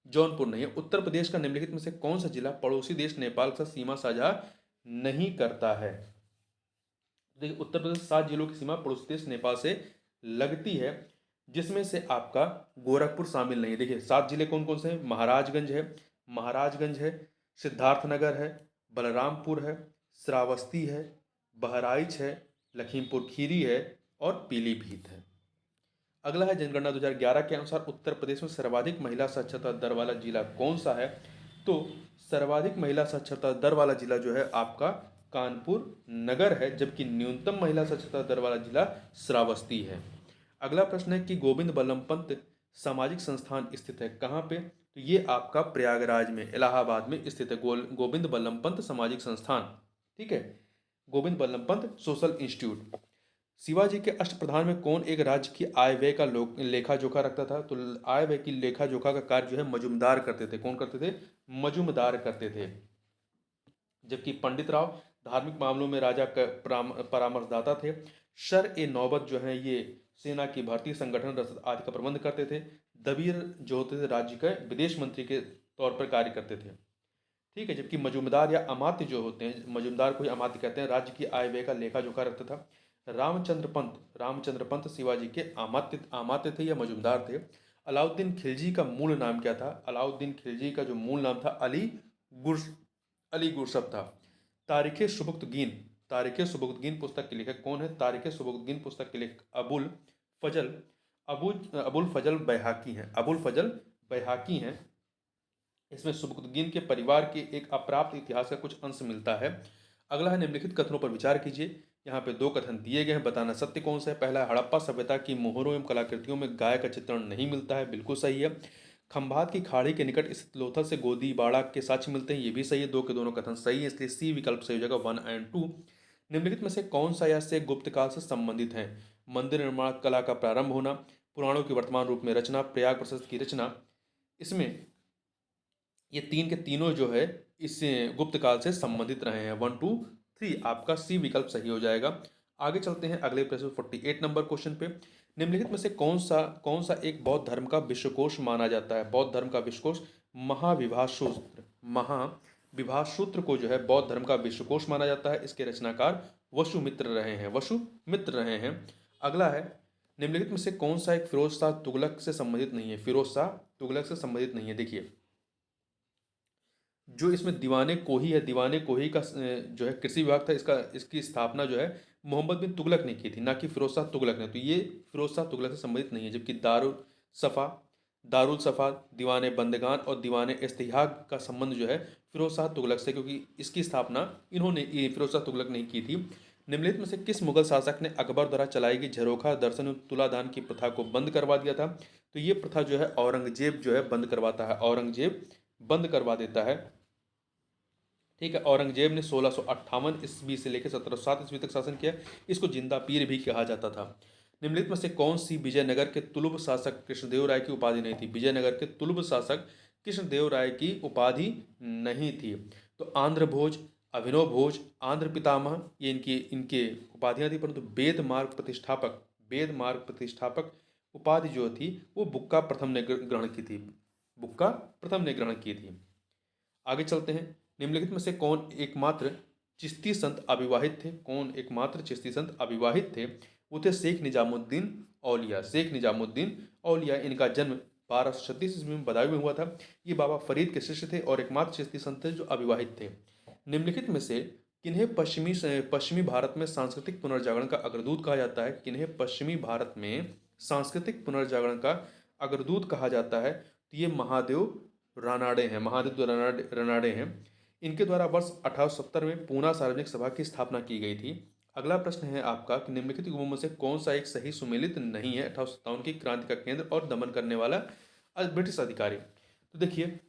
जौनपुर नहीं है। उत्तर प्रदेश का निम्नलिखित में से कौन सा जिला पड़ोसी देश नेपाल के साथ सीमा साझा नहीं करता है? देखिए उत्तर प्रदेश 7 जिलों की सीमा पड़ोसी देश नेपाल से लगती है, जिसमें से आपका गोरखपुर शामिल नहीं है। देखिए 7 जिले कौन कौन से हैं? महाराजगंज है, सिद्धार्थनगर है, बलरामपुर है, श्रावस्ती है, बहराइच है, लखीमपुर खीरी है और पीलीभीत है। अगला है जनगणना 2011 के अनुसार उत्तर प्रदेश में सर्वाधिक महिला साक्षरता दर वाला जिला कौन सा है? तो सर्वाधिक महिला साक्षरता दर वाला जिला जो है आपका कानपुर नगर है, जबकि न्यूनतम महिला साक्षरता दर वाला जिला श्रावस्ती है। अगला प्रश्न है कि गोविंद बल्लभ पंत सामाजिक संस्थान स्थित है कहाँ पे? तो ये आपका प्रयागराज में, इलाहाबाद में स्थित है गोविंद बल्लभ पंत सामाजिक संस्थान। ठीक है, गोविंद बल्लभ पंत सोशल इंस्टीट्यूट। शिवाजी के अष्टप्रधान में कौन एक राज्य की आय व्यय का लेखा जोखा रखता था? तो आय व्यय की लेखा जोखा का कार्य जो है मजुमदार करते थे। कौन करते थे? मजुमदार करते थे। जबकि पंडित राव धार्मिक मामलों में राजा का परामर्शदाता थे। शर ए नौबत जो है ये सेना की भर्ती, संगठन, रसद आदि का प्रबंध करते थे। दबीर जो होते थे राज्य के विदेश मंत्री के तौर पर कार्य करते थे। ठीक है, जबकि मजुमदार या अमात्य जो होते हैं, मजुमदार को ही अमात्य कहते हैं, राज्य की आय व्यय का लेखा जोखा रखता था। रामचंद्र पंत शिवाजी के आमात्य थे या मजुमदार थे। अलाउद्दीन खिलजी का मूल नाम क्या था? अलाउद्दीन खिलजी का जो मूल नाम था अली गुरसब था। तारीख सुबुक्तगीन पुस्तक के लेखक कौन है? तारीख सुबुक्तगीन पुस्तक के लेखक अबुल फजल बैहाकी हैं। इसमें सुबुक्तगीन के परिवार के एक अप्राप्त इतिहास का कुछ अंश मिलता है। अगला है निम्नलिखित कथनों पर विचार कीजिए। यहाँ पे 2 कथन दिए गए हैं, बताना सत्य कौन सा है। पहला है हड़प्पा सभ्यता की मोहरों एवं कलाकृतियों में गाय का चित्रण नहीं मिलता है, बिल्कुल सही है। खंभात की खाड़ी के निकट स्थित लोथल से गोदीबाड़ा के साक्ष्य मिलते हैं, ये भी सही है। 2 के दोनों कथन सही है, इसलिए सी विकल्प सही हो जाएगा 1 और 2। निम्नलिखित में से कौन सा यह गुप्त काल से संबंधित है? मंदिर निर्माण कला का प्रारंभ होना, पुराणों की वर्तमान रूप में रचना, प्रयाग प्रशस्ति की रचना। इसमें ये 3 के तीनों जो है इस गुप्त काल से संबंधित रहे हैं। 1 2 3 आपका सी विकल्प सही हो जाएगा। आगे चलते हैं अगले प्रश्न 48 नंबर क्वेश्चन पे। निम्नलिखित में से कौन सा एक बौद्ध धर्म का विश्वकोश माना जाता है? बौद्ध धर्म का विश्वकोश महाविभास सूत्र को जो है बौद्ध धर्म का विश्वकोश माना जाता है। इसके रचनाकार वसुमित्र रहे हैं। अगला है निम्नलिखित में से कौन सा एक फिरोज शाह तुगलक से संबंधित नहीं है? देखिए जो इसमें दीवाने कोही है, दीवाने कोही का जो है कृषि विभाग था, इसकी स्थापना जो है मोहम्मद बिन तुगलक ने की थी, ना कि फिरोज शाह तुगलक ने। तो ये फिरोज शाह तुगलक से संबंधित नहीं है। जबकि सफ़ा दारुल सफ़ा, दीवाने बंदगान और दीवाने इस्तिहाक का संबंध जो है फिरोज शाह तुगलक से, क्योंकि इसकी स्थापना फिरोज शाह तुगलक ने की थी। निम्नलिखित में से किस मुगल शासक ने अकबर द्वारा चलाई गई झरोखा दर्शन एवं तुलादान की प्रथा को बंद करवा दिया था? तो ये प्रथा जो है औरंगजेब जो है बंद करवाता है, औरंगजेब बंद करवा देता है। ठीक है, औरंगजेब ने 1658 ईस्वी से लेकर 1707 ईस्वी तक शासन किया। इसको जिंदा पीर भी कहा जाता था। निम्नलिखित में से कौन सी विजयनगर के तुलुब शासक कृष्णदेव राय की उपाधि नहीं थी? विजयनगर के तुलुब शासक कृष्णदेव राय की उपाधि नहीं थी। तो आंध्र भोज, अभिनव भोज, आंध्र पितामह, ये इनकी इनके उपाधियां थी। परंतु वेद मार्ग प्रतिष्ठापक उपाधि जो थी वो बुक्का प्रथम ने ग्रहण की थी। बुक्का प्रथम ने ग्रहण की थी। आगे चलते हैं। निम्नलिखित में से कौन एकमात्र चिश्ती संत अविवाहित थे? कौन एकमात्र चिश्ती संत अविवाहित थे? वो थे शेख निजामुद्दीन औलिया। शेख निजामुद्दीन औलिया, इनका जन्म 1236 ईस्वी में बदायूं में हुआ था। ये बाबा फरीद के शिष्य थे और एकमात्र चिश्ती संत थे जो अविवाहित थे। निम्नलिखित में से किन्हें पश्चिमी भारत में सांस्कृतिक पुनर्जागरण का अग्रदूत कहा जाता है? किन्हें पश्चिमी भारत में सांस्कृतिक पुनर्जागरण का अग्रदूत कहा जाता है? तो ये महादेव रानाडे हैं। इनके द्वारा वर्ष 1870 में पूना सार्वजनिक सभा की स्थापना की गई थी। अगला प्रश्न है आपका कि निम्नलिखित युगों में से कौन सा एक सही सुमेलित नहीं है? 1857 की क्रांति का केंद्र और दमन करने वाला ब्रिटिश अधिकारी। तो देखिए,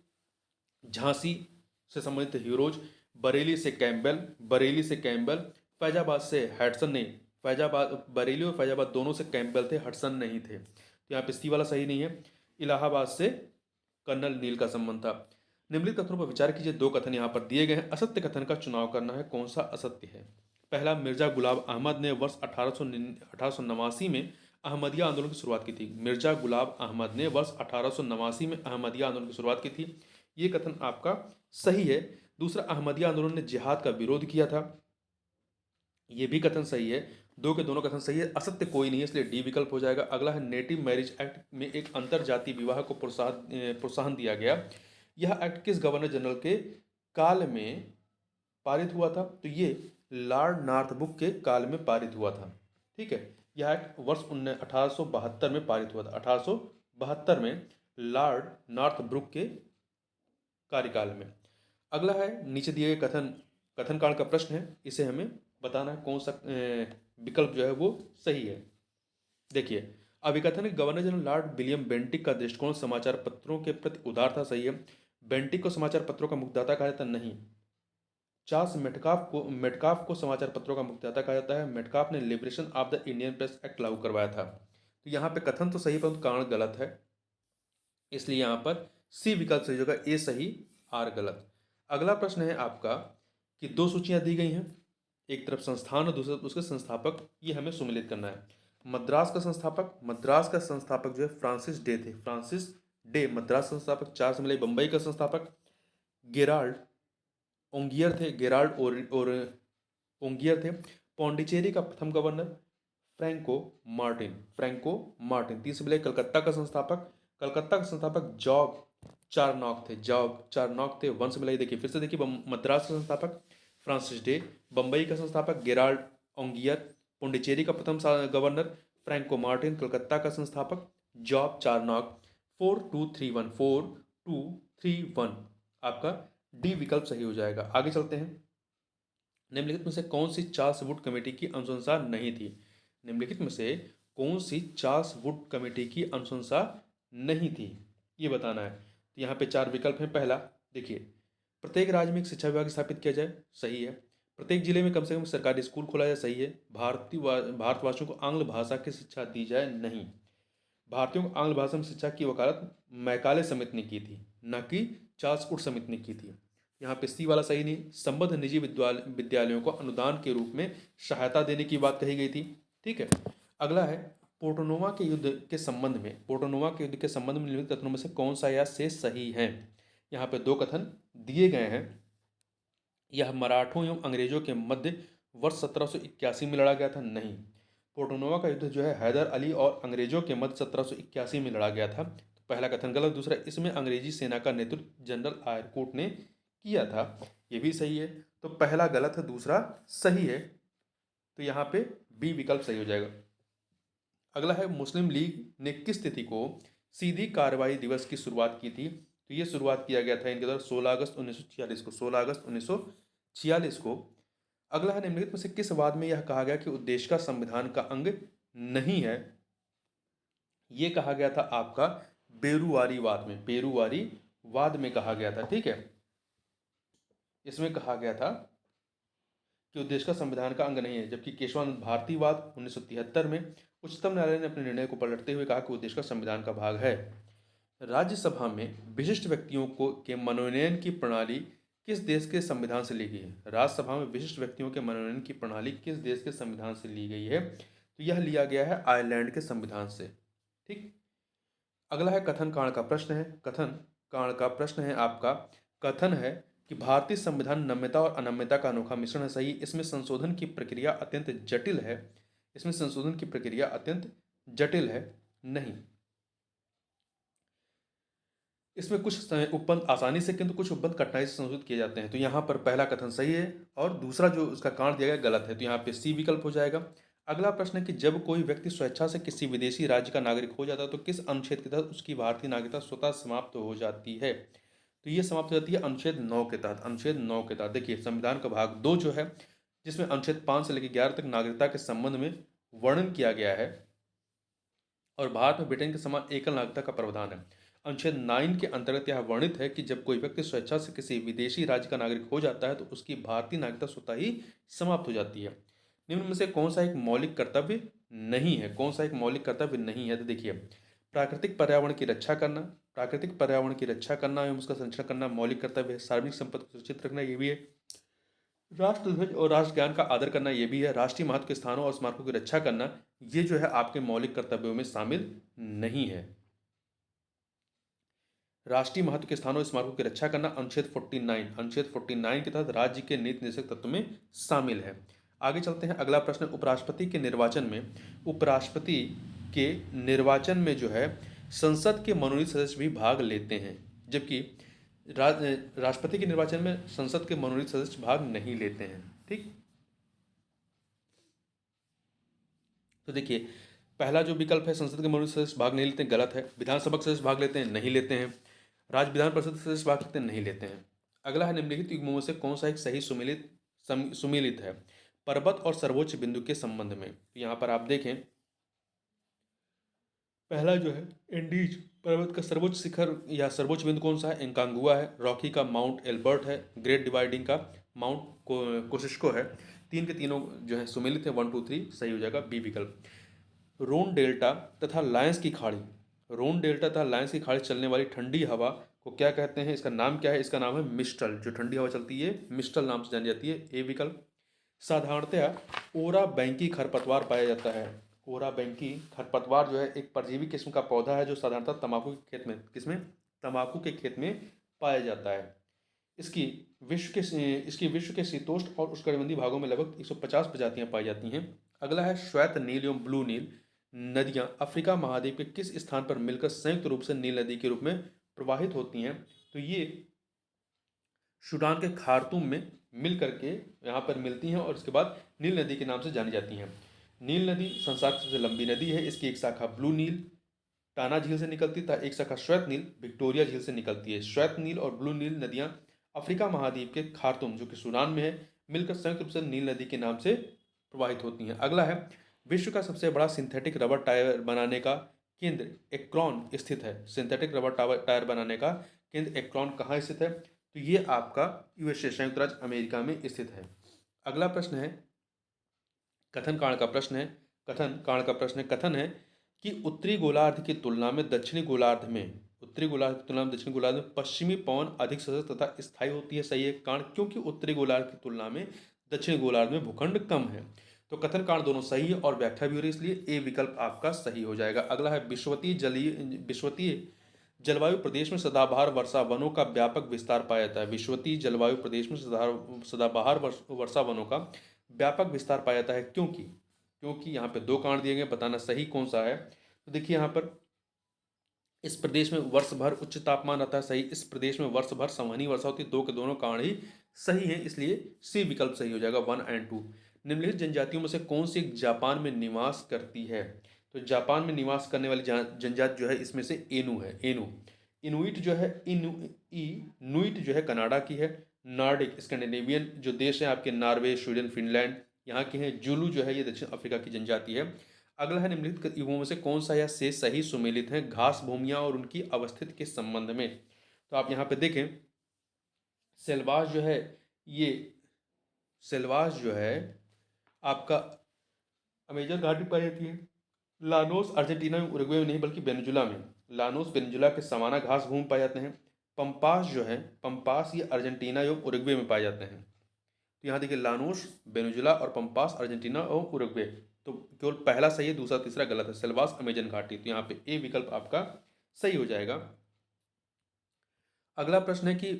झांसी से संबंधित हीरोज, बरेली से कैम्बेल, फैजाबाद से हैडसन नहीं, फैजाबाद बरेली और फैजाबाद दोनों से कैम्पबेल थे, हडसन नहीं थे। तो यहाँ पे सी वाला सही नहीं है। इलाहाबाद से कर्नल नील का संबंध था। निम्नलिखित कथनों पर विचार कीजिए। दो कथन यहाँ पर दिए गए हैं, असत्य कथन का चुनाव करना है, कौन सा असत्य है। पहला, मिर्जा गुलाम अहमद ने वर्ष 1889 में अहमदिया आंदोलन की शुरुआत की थी। मिर्जा गुलाम अहमद ने वर्ष 1889 में अहमदिया आंदोलन की शुरुआत की थी। ये कथन आपका सही है। दूसरा, अहमदिया आंदोलन ने जिहाद का विरोध किया था। ये भी कथन सही है। दो के दोनों कथन सही है, असत्य कोई नहीं है, इसलिए डी विकल्प हो जाएगा। अगला है, नेटिव मैरिज एक्ट में एक अंतर जातीय विवाह को प्रोत्साहन दिया गया। यह एक्ट किस गवर्नर जनरल के काल में पारित हुआ था? तो ये लॉर्ड नॉर्थब्रुक के काल में पारित हुआ था। ठीक है, यह एक्ट वर्ष 1872 में पारित हुआ था। 1872 में लॉर्ड नॉर्थब्रुक के कार्यकाल में। अगला है, नीचे दिए गए कथन कांड का प्रश्न है, इसे हमें बताना है कौन सा विकल्प जो है वो सही है। देखिए, अभिकथन governor general lord William Bentinck का दृष्टिकोण समाचार पत्रों के प्रति उदार था, सही है। बेंटिक को समाचार पत्रों का मुखदाता कहा जाता नहीं। चार्ल्स मेटकाफ को समाचार पत्रों का मुखदाता कहा जाता है। मेटकाफ ने liberation of the Indian press act लागू करवाया था। तो यहाँ पे कथन तो सही परंतु कारण गलत है, इसलिए यहाँ पर सी विकल्प सही होगा, ए सही आर गलत। अगला प्रश्न है आपका कि दो सूचियां दी गई हैं, एक तरफ संस्थान और दूसरी तरफ उसके संस्थापक, ये हमें सुमेलित करना है। मद्रास का संस्थापक जो है फ्रांसिस डे थे। फ्रांसिस डे मद्रास संस्थापक। चार से मिले बंबई का संस्थापक गेराल्ड ओंगियर थे। और ओंगियर थे। पौंडीचेरी का प्रथम गवर्नर फ्रैंको मार्टिन। तीसरे मिले कलकत्ता का संस्थापक जॉब चारनॉक थे। वंश मिलाई देखिए, फिर से देखिए, मद्रास का संस्थापक फ्रांसिस डे, बंबई का संस्थापक गेराल्ड ओंगियर, पुंडुचेरी का प्रथम गवर्नर फ्रैंको मार्टिन, कलकत्ता का संस्थापक जॉब चारनॉक। 4231 आपका डी विकल्प सही हो जाएगा। आगे चलते हैं। निम्नलिखित में से कौन सी चार्ल्स वुड कमेटी की अनुशंसा नहीं थी? निम्नलिखित में से कौन सी चार्ल्स वुड कमेटी की अनुशंसा नहीं थी, ये बताना है। तो यहाँ पे चार विकल्प हैं। पहला देखिए, प्रत्येक राज्य में एक शिक्षा विभाग स्थापित किया जाए, सही है। प्रत्येक जिले में कम से कम सरकारी स्कूल खोला जाए, सही है। भारतवासियों को आंग्ल भाषा की शिक्षा दी जाए, नहीं। भारतीयों को आंग्ल भाषा में शिक्षा की वकालत मैकाले समिति ने की थी, न कि चार्ल्स वुड समिति ने की थी। यहाँ पे सी वाला सही नहीं। संबद्ध निजी विद्यालयों को अनुदान के रूप में सहायता देने की बात कही गई थी। ठीक है, अगला है, पोर्टोनोवा के युद्ध के संबंध में निम्नलिखित कथनों में से कौन सा या से सही है? यहाँ पे दो कथन दिए गए हैं। यह मराठों एवं अंग्रेजों के मध्य वर्ष 1781 में लड़ा गया था, नहीं। पोर्टोनोवा का युद्ध जो है हैदर अली और अंग्रेजों के मध्य 1781 में लड़ा गया था। तो पहला कथन गलत। दूसरा, इसमें अंग्रेजी सेना का नेतृत्व जनरल आयरकोट ने किया था, ये भी सही है। तो पहला गलत है, दूसरा सही है। तो यहाँ पे बी विकल्प सही हो जाएगा। अगला है, मुस्लिम लीग ने किस तिथि को सीधी कार्रवाई दिवस की शुरुआत की थी? तो ये शुरुआत किया गया था इनके द्वारा 16 अगस्त 1946 को, 16 अगस्त 1946 को। अगला है, निम्नलिखित में से किस वाद में यह कहा गया कि उद्देश्य का संविधान का अंग नहीं है? ये कहा गया था आपका बेरुवारी वाद में, बेरुवारी वाद में कहा गया था, ठीक है। इसमें कहा गया था कि उद्देश्य का संविधान का अंग नहीं है, जबकि केशवानंद भारती वाद 1973 में उच्चतम न्यायालय ने अपने निर्णय को पलटते हुए कहा कि उद्देश्य का संविधान का भाग है। राज्यसभा में विशिष्ट व्यक्तियों को के मनोनयन की प्रणाली किस देश के संविधान से ली गई है? राज्यसभा में विशिष्ट व्यक्तियों के मनोनयन की प्रणाली किस देश के संविधान से ली गई है? तो यह लिया गया है आयरलैंड के संविधान से, ठीक। अगला है, कथन कांड का प्रश्न है। कथन कांड का प्रश्न है आपका, कथन है कि भारतीय संविधान नम्यता और अनम्यता का अनोखा मिश्रण है, सही। इसमें संशोधन की प्रक्रिया अत्यंत जटिल है। इसमें संशोधन की प्रक्रिया अत्यंत जटिल है, नहीं। इसमें कुछ उपबंध आसानी से, किंतु कुछ उपबंध कठिनाई से संशोधित किए जाते हैं। तो यहाँ पर पहला कथन सही है और दूसरा जो उसका कांड दिया गया गलत है। तो यहाँ पे सी विकल्प हो जाएगा। अगला प्रश्न है कि जब कोई व्यक्ति स्वेच्छा से किसी विदेशी राज्य का नागरिक हो जाता है तो किस अनुच्छेद के तहत उसकी भारतीय नागरिकता स्वतः समाप्त हो जाती है? तो ये समाप्त हो जाती है अनुच्छेद 9 के तहत। अनुच्छेद 9 के तहत देखिए, संविधान का भाग 2 जो है, जिसमें अनुच्छेद 5 से लेकर 11 तक नागरिकता के संबंध में वर्णन किया गया है और भारत में ब्रिटेन के समान एकल नागरिकता का प्रावधान है। अनुच्छेद 9 के अंतर्गत यह वर्णित है कि जब कोई व्यक्ति स्वेच्छा से किसी विदेशी राज्य का नागरिक हो जाता है तो उसकी भारतीय नागरिकता स्वतः ही समाप्त हो जाती है। निम्न में से कौन सा एक मौलिक कर्तव्य नहीं है? कौन सा एक मौलिक कर्तव्य नहीं है? तो देखिए, प्राकृतिक पर्यावरण की रक्षा करना, प्राकृतिक पर्यावरण की रक्षा करना एवं उसका संरक्षण करना मौलिक कर्तव्य है। सार्वजनिक संपत्ति को सुरक्षित रखना, ये भी है। राष्ट्रध्वज और राष्ट्रज्ञान का आदर करना, ये भी है। राष्ट्रीय महत्व के स्थानों और स्मारकों की रक्षा करना, ये जो है आपके मौलिक कर्तव्यों में शामिल नहीं है। राष्ट्रीय महत्व के स्थानों और स्मारकों की रक्षा करना अनुच्छेद 49, अनुच्छेद 49 के तहत राज्य के नीति निर्देशक तत्व में शामिल है। आगे चलते हैं, अगला प्रश्न, उपराष्ट्रपति के निर्वाचन में, उपराष्ट्रपति के निर्वाचन में जो है संसद के मनोनीत सदस्य भी भाग लेते हैं, जबकि राष्ट्रपति के निर्वाचन में संसद के मनोनीत सदस्य भाग नहीं लेते हैं, ठीक। तो देखिए, पहला जो विकल्प है संसद के मनोनीत सदस्य भाग नहीं लेते हैं, गलत है। विधानसभा के सदस्य भाग लेते हैं, नहीं लेते हैं। राज्य विधान परिषद के सदस्य भाग लेते हैं, नहीं लेते हैं। अगला है, निम्नलिखित युग्मों में से कौन सा एक सही सुमेलित है पर्वत और सर्वोच्च बिंदु के संबंध में? तो यहाँ पर आप देखें, पहला जो है एंडीज पर्वत का सर्वोच्च शिखर या सर्वोच्च बिंदु कौन सा है? इंकांगुआ है। रॉकी का माउंट एल्बर्ट है। ग्रेट डिवाइडिंग का माउंट कोसिस्को है। तीन के तीनों जो है सुमेलित है, 1 2 3 सही हो जाएगा, बी विकल्प। रोन डेल्टा तथा लायंस की खाड़ी, रोन डेल्टा तथा लायंस की खाड़ी चलने वाली ठंडी हवा को क्या कहते हैं? इसका नाम क्या है? इसका नाम है मिस्टल। जो ठंडी हवा चलती है मिस्टल नाम से जानी जाती है, ए विकल्प। साधारणतया ओरा बैंकी खरपतवार पाया जाता है। ओरा बैंकी खरपतवार जो है एक परजीवी किस्म का पौधा है जो साधारणतः तंबाकू के खेत में, किसमें? तंबाकू के खेत में पाया जाता है। इसकी विश्व के शीतोष्ण और उष्णकटिबंधीय भागों में लगभग 150 प्रजातियां पाई जाती हैं। अगला है, श्वेत नील एवं ब्लू नील नदियां अफ्रीका महाद्वीप के किस स्थान पर मिलकर संयुक्त रूप से नील नदी के रूप में प्रवाहित होती हैं? तो ये सूडान के खार्तूम में मिल करके यहाँ पर मिलती हैं और इसके बाद नील नदी के नाम से जानी जाती हैं। नील नदी संसार की सबसे लंबी नदी है। इसकी एक शाखा ब्लू नील टाना झील से निकलती है, एक शाखा श्वेत नील विक्टोरिया झील से निकलती है। श्वेत नील और ब्लू नील नदियाँ अफ्रीका महाद्वीप के खार्तूम जो कि सूडान में है मिलकर संयुक्त रूप से नील नदी के नाम से प्रवाहित होती हैं। अगला है, विश्व का सबसे बड़ा सिंथेटिक रबर टायर बनाने का केंद्र एक्रोन स्थित है। सिंथेटिक रबर टायर बनाने का केंद्र एक्रोन कहाँ स्थित है? तो ये आपका यूएसए, संयुक्त राज्य अमेरिका में स्थित है। अगला प्रश्न है, कथन कांड का प्रश्न है। कथन कांड का प्रश्न है, कथन है कि उत्तरी गोलार्ध की तुलना में दक्षिणी गोलार्ध में, उत्तरी गोलार्ध की तुलना में दक्षिणी गोलार्ध में पश्चिमी पवन अधिक सतत तथा स्थायी होती है, सही है। कांड, क्योंकि उत्तरी गोलार्ध की तुलना में दक्षिणी गोलार्ध में भूखंड कम है। तो कथन कांड दोनों सही है और व्याख्या भी हो रही है, इसलिए ए विकल्प आपका सही हो जाएगा। अगला है, विश्वतीय जलवायु प्रदेश में सदाबहार वर्षा वनों का व्यापक विस्तार पाया जाता है। विश्वतीय जलवायु प्रदेश में सदाबहार वर्षा वनों का व्यापक विस्तार पाया जाता है, क्योंकि यहाँ पे दो कांड दिए गए, बताना सही कौन सा है। तो देखिए यहाँ पर इस प्रदेश में वर्ष भर उच्च तापमान रहता है, सही। इस प्रदेश में वर्ष भर संवहनीय वर्षा होती है, दो के दोनों कारण ही सही है, इसलिए सी विकल्प सही हो जाएगा, 1 एंड 2। निम्नलिखित जनजातियों में से कौन सी जापान में निवास करती है? तो जापान में निवास करने वाली जनजाति जो है इसमें से एनु है, एनु। इनुइट जो है, इनुइट जो है कनाडा की है। नॉर्डिक स्कैंडिनेवियन जो देश है आपके, नॉर्वे, स्वीडन, फिनलैंड, यहाँ के हैं। जुलू जो है ये दक्षिण अफ्रीका की जनजाति है। अगला है, निम्नलिखित युगों में से कौन सा या से सही सुमेलित है घास भूमियां और उनकी अवस्थिति के संबंध में? तो आप यहाँ पे देखें, सेल्वास जो है, ये सेल्वास जो है आपका अमेजन घाटी पाई जाती है। लानोस अर्जेंटीना में, उरुग्वे में नहीं बल्कि वेनेजुला में। लानोस वेनेजुला के सवाना घास भूमि पाए जाते हैं। पंपास जो है, पंपास ये अर्जेंटीना एवं उरुग्वे में पाए जाते हैं। तो यहाँ देखिए, लानोस वेनेजुला और पंपास अर्जेंटीना और उरुग्वे। तो केवल पहला सही है, दूसरा तीसरा गलत है। सेल्वास अमेजन घाटी, तो यहाँ पे ए विकल्प आपका सही हो जाएगा। अगला प्रश्न है कि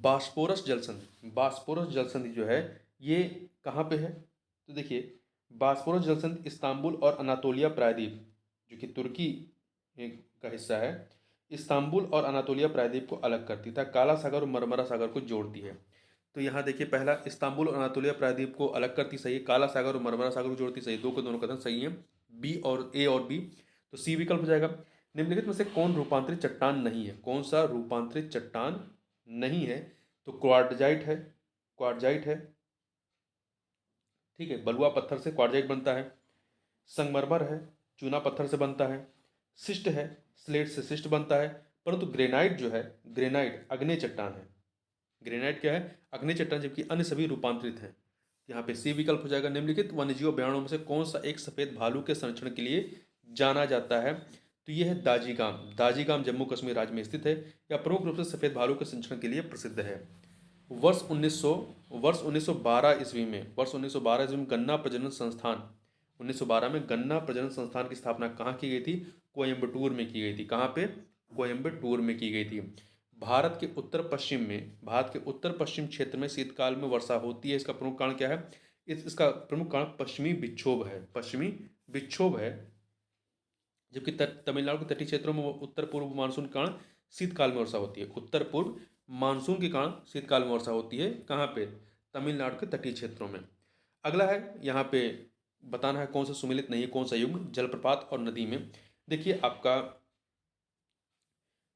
बास्पोरस जलसंधि, बास्पोरस जलसंधि जो है ये कहाँ पे है? तो देखिए, बास्पोरस जलसंधि इस्तांबुल और अनातोलिया प्रायद्वीप, जो कि तुर्की का हिस्सा है, इस्तांबुल और अनातोलिया प्रायद्वीप को अलग करती था, काला सागर और मरमरा सागर को जोड़ती है। तो यहाँ देखिए, पहला इस्तांबुल और अनातोलिया प्रायद्वीप को अलग करती सही है, काला सागर और मरमरा सागर को जोड़ती सही, दो के दोनों कथन सही है, बी और ए और बी। तो सी विकल्प हो जाएगा। निम्नलिखित में से कौन रूपांतरित चट्टान नहीं है? कौन सा रूपांतरित चट्टान नहीं है? तो क्वार्टजाइट है, क्वार्टजाइट है, ठीक है, बलुआ पत्थर से क्वार्टजाइट बनता है। संगमरमर है, चूना पत्थर से बनता है। शिस्ट है, स्लेट से शिस्ट बनता है। परंतु ग्रेनाइट जो है, ग्रेनाइट अग्नेय चट्टान है। ग्रेनाइट क्या है? अग्नेय चट्टान, जबकि अन्य सभी रूपांतरित हैं। यहाँ पे सी विकल्प हो जाएगा। निम्नलिखित वन्यजीव अभयारण्यों में से कौन सा एक सफेद भालू के संरक्षण के लिए जाना जाता है? तो ये है दाजीगाम। दाजीगाम जम्मू कश्मीर राज्य में स्थित है। यह प्रमुख रूप से सफेद भालू के संरक्षण के लिए प्रसिद्ध है। वर्ष 1912 ईस्वी में, वर्ष 1912 ईस्वी में गन्ना प्रजनन संस्थान, 1912 में गन्ना प्रजनन संस्थान की स्थापना कहाँ की गई थी? कोयम्बटूर में की गई थी। कहाँ पे? कोयम्बटूर में की गई थी। भारत के उत्तर पश्चिम में, भारत के उत्तर पश्चिम क्षेत्र में शीतकाल में वर्षा होती है, इसका प्रमुख कारण क्या है? इसका प्रमुख कारण पश्चिमी विक्षोभ है, पश्चिमी विक्षोभ है। जबकि तमिलनाडु के तटीय क्षेत्रों में उत्तर पूर्व मानसून के कारण शीतकाल में वर्षा होती है। उत्तर पूर्व मानसून के कारण शीतकाल में वर्षा होती है, कहाँ पे? तमिलनाडु के तटीय क्षेत्रों में। अगला है, यहाँ पे बताना है कौन सा सुमेलित नहीं है, कौन सा युग्म जलप्रपात और नदी में। देखिए, आपका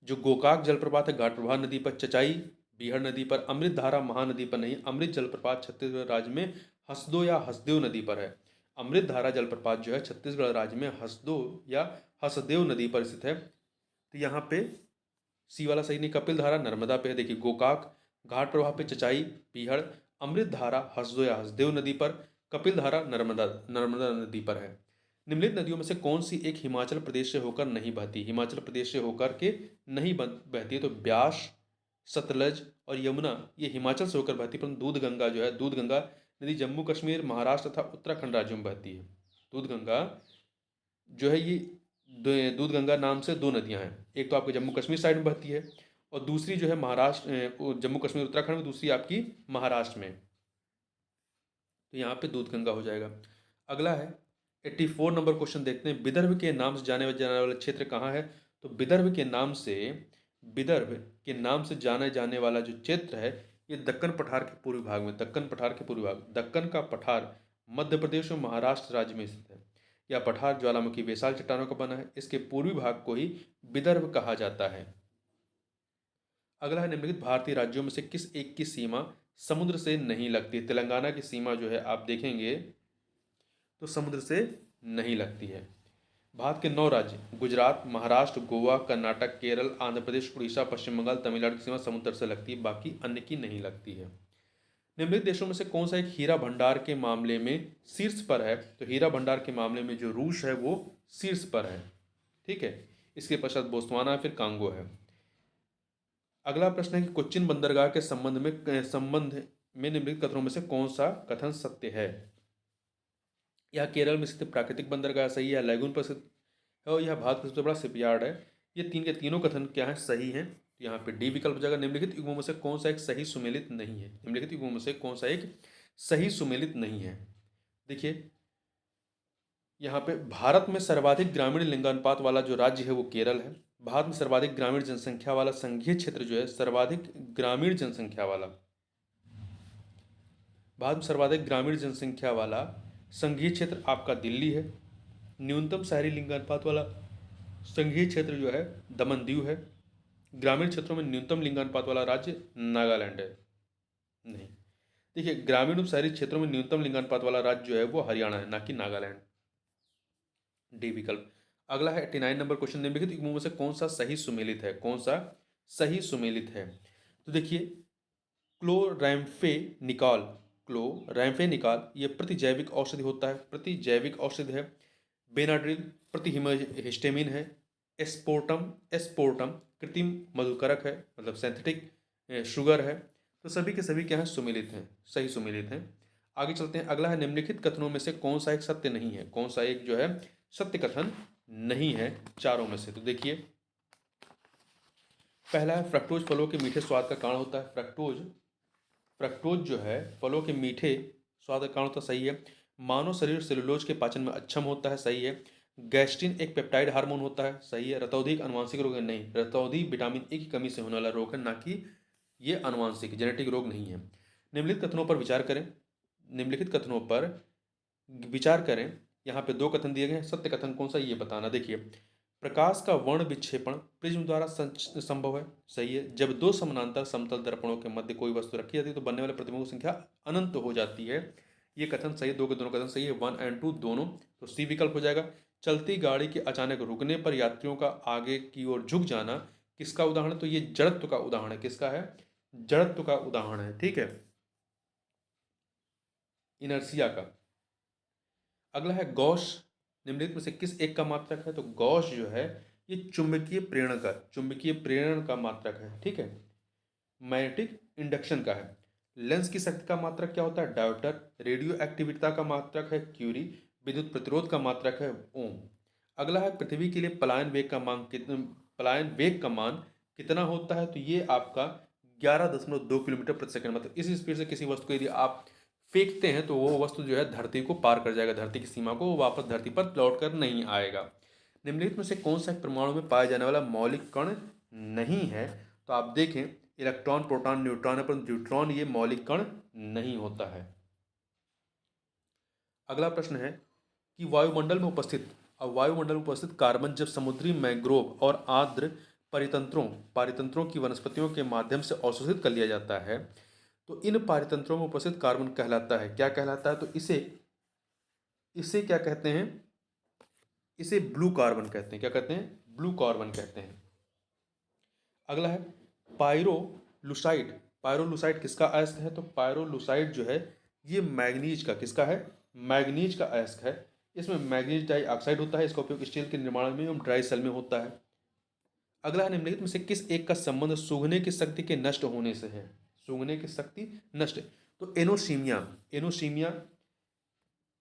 जो गोकाक जलप्रपात है घाट प्रवाह नदी पर, चचाई बीहड़ नदी पर, अमृत धारा महानदी पर नहीं। अमृत जलप्रपात छत्तीसगढ़ राज्य में हसदो या हसदेव नदी पर है। अमृत धारा जलप्रपात जो है छत्तीसगढ़ राज्य में हसदो या हसदेव नदी पर स्थित है। तो यहाँ पे सी वाला सही नहीं। कपिल धारा नर्मदा पे है। देखिए, गोकाक घाट प्रवाह पे चचाई बीहड़, अमृत धारा हसदो या हसदेव नदी पर, कपिल धारा नर्मदा नर्मदा नदी पर है। निम्नलिखित नदियों में से कौन सी एक हिमाचल प्रदेश से होकर नहीं बहती? हिमाचल प्रदेश से होकर के नहीं बहती है। तो ब्यास, सतलज और यमुना ये हिमाचल से होकर बहती है, परंतु दूध गंगा जो है, दूध गंगा नदी जम्मू कश्मीर, महाराष्ट्र तथा उत्तराखंड राज्यों में बहती है। दूध गंगा जो है ये दूध गंगा नाम से दो नदियां हैं, एक तो आपके जम्मू कश्मीर साइड में बहती है और दूसरी जो है महाराष्ट्र, जम्मू कश्मीर उत्तराखंड में, दूसरी आपकी महाराष्ट्र में। तो यहाँ पे दूध गंगा हो जाएगा। अगला है 84 नंबर क्वेश्चन देखते हैं। विदर्भ के नाम से जाने वाला क्षेत्र कहाँ है? तो विदर्भ के नाम से जाने जाने वाला जो क्षेत्र है ये दक्कन पठार के पूर्वी भाग में, दक्कन पठार के पूर्वी भाग, दक्कन का पठार मध्य प्रदेश और महाराष्ट्र राज्य में स्थित है। यह पठार ज्वालामुखी बेसाल चट्टानों का बना है। इसके पूर्वी भाग को ही विदर्भ कहा जाता है। अगला है, निम्नलिखित भारतीय राज्यों में से किस एक की सीमा समुद्र से नहीं लगती? तेलंगाना की सीमा जो है आप देखेंगे तो समुद्र से नहीं लगती है। भारत के 9 राज्य गुजरात, महाराष्ट्र, गोवा, कर्नाटक, केरल, आंध्र प्रदेश, उड़ीसा, पश्चिम बंगाल, तमिलनाडु की सीमा समुद्र से लगती है, बाकी अन्य की नहीं लगती है। निम्नलिखित देशों में से कौन सा एक हीरा भंडार के मामले में शीर्ष पर है? तो हीरा भंडार के मामले में जो रूस है वो शीर्ष पर है, ठीक है। इसके पश्चात बोत्सवाना, फिर कांगो है। अगला प्रश्न है कि कोच्चिन बंदरगाह के संबंध में निम्नलिखित कथनों में से कौन सा कथन सत्य है? यह केरल में स्थित प्राकृतिक बंदरगाह सही है, लैगून पर स्थित है और यह भारत का सबसे बड़ा शिपयार्ड है। ये तीन के तीनों कथन क्या है? सही है। तो यहाँ पे डी विकल्प हो जाएगा। निम्नलिखित युग्मों में से कौन सा एक सही सुमेलित नहीं है? निम्नलिखित युग्मों में से कौन सा एक सही सुमेलित नहीं है? देखिए, यहाँ पे भारत में सर्वाधिक ग्रामीण लिंगानुपात वाला जो राज्य है वो केरल है। भारत में सर्वाधिक ग्रामीण जनसंख्या वाला संघीय क्षेत्र जो है, सर्वाधिक ग्रामीण जनसंख्या वाला, भारत में सर्वाधिक ग्रामीण जनसंख्या वाला संघीय क्षेत्र आपका दिल्ली है। न्यूनतम शहरी लिंगानुपात वाला संघीय क्षेत्र जो है दमन दीव है। ग्रामीण क्षेत्रों में न्यूनतम लिंगानुपात वाला राज्य नागालैंड है। नहीं, देखिए ग्रामीण और शहरी क्षेत्रों में न्यूनतम लिंगानुपात वाला राज्य जो है वो हरियाणा है, ना कि नागालैंड। डी विकल्प। अगला है 89 नंबर क्वेश्चन, निम्नलिखित युग्मों में से कौन सा सही सुमेलित है, कौन सा सही सुमेलित है। तो देखिए क्लोरैम्फेनिकॉल, क्लोरैम्फेनिकॉल ये प्रतिजैविक औषधि होता है, प्रतिजैविक औषधि है। बेनाड्रिल प्रतिहिस्टामिन है। एस्पोर्टम, एस्पोर्टम कृत्रिम मधुकरक है, मतलब सिंथेटिक शुगर है। तो सभी के सभी क्या हैं, सुमेलित हैं, सही सुमेलित हैं। आगे चलते हैं। अगला है निम्नलिखित कथनों में से कौन सा एक सत्य नहीं है, कौन सा एक जो है सत्य कथन नहीं है चारों में से। तो देखिए पहला है फ्रक्टोज फलों के मीठे स्वाद का कारण होता है। फ्रक्टोज, फ्रक्टोज जो है फलों के मीठे स्वाद का कारण होता है, सही है। मानव शरीर सेलुलोज के पाचन में अक्षम होता है, सही है। गैस्ट्रिन एक पेप्टाइड हार्मोन होता है, सही है। रतौंधी एक अनुवांशिक रोग है, नहीं, रतौंधी विटामिन ए की कमी से होने वाला रोग है, ना कि ये अनुवांशिक जेनेटिक रोग नहीं है। निम्नलिखित कथनों पर विचार करें, निम्नलिखित कथनों पर विचार करें। यहाँ पे दो कथन दिए गए हैं, सत्य कथन कौन सा ये बताना। देखिए प्रकाश का वर्ण विक्षेपण प्रिज्म द्वारा संभव है, सही है। जब दो समानांतर समतल दर्पणों के मध्य कोई वस्तु रखी जाती है तो बनने वाले प्रतिबिंबों की संख्या अनंत हो जाती है, ये कथन सही है। दो के दोनों कथन सही है, 1 और 2 दोनों। तो सी विकल्प हो जाएगा। चलती गाड़ी के अचानक रुकने पर यात्रियों का आगे की ओर झुक जाना किसका उदाहरण है, तो ये जड़त्व का उदाहरण है। किसका है, जड़त्व का उदाहरण है, ठीक है, इनर्शिया का। अगला है गॉस निम्नलिखित में से किस एक का मात्रक है, तो गॉस जो है ये चुंबकीय प्रेरण का, चुंबकीय प्रेरण का मात्रक है, ठीक है, मैग्नेटिक इंडक्शन का है। लेंस की शक्ति का मात्रक क्या होता है, डायोप्टर। रेडियो एक्टिविटी का मात्रक है क्यूरी। विद्युत प्रतिरोध का मात्रक है ओम। अगला है पृथ्वी के लिए पलायन वेग का मान कितना, पलायन वेग का मान कितना होता है, तो ये आपका 11.2 किलोमीटर प्रति सेकंड, मतलब इस स्पीड से किसी वस्तु को यदि आप फेंकते हैं तो वो वस्तु जो है धरती को पार कर जाएगा, धरती की सीमा को, वो वापस धरती पर लौट कर नहीं आएगा। निम्नलिखित में से कौन सा परमाणु में पाया जाने वाला मौलिक कण नहीं है, तो आप देखें इलेक्ट्रॉन, प्रोटॉन, न्यूट्रॉन है, परंतु न्यूट्रॉन ये मौलिक कण नहीं होता है। अगला प्रश्न है कि वायुमंडल में उपस्थित, अब वायुमंडल में उपस्थित कार्बन जब समुद्री मैंग्रोव और आर्द्र परितंत्रों पारितंत्रों की वनस्पतियों के माध्यम से अवशोषित कर लिया जाता है तो इन पारितंत्रों में उपस्थित कार्बन कहलाता है, क्या कहलाता है, तो इसे इसे क्या कहते हैं, इसे ब्लू कार्बन कहते हैं। क्या कहते हैं, ब्लू कार्बन कहते हैं। अगला है पायरोलुसाइड, पायरोलुसाइड किसका अयस्क है, तो पायरोलुसाइड जो है ये मैग्नीज का, किसका है, मैग्नीज का अयस्क है। इसमें मैग्नीज डाइऑक्साइड होता है, इसका उपयोग स्टील के निर्माण में एवं ड्राई सेल में होता है। अगला है निम्नलिखित में से किस एक का संबंध सूंघने की शक्ति के नष्ट होने से है, सूंघने की शक्ति नष्ट, तो एनोसीमिया, एनोसीमिया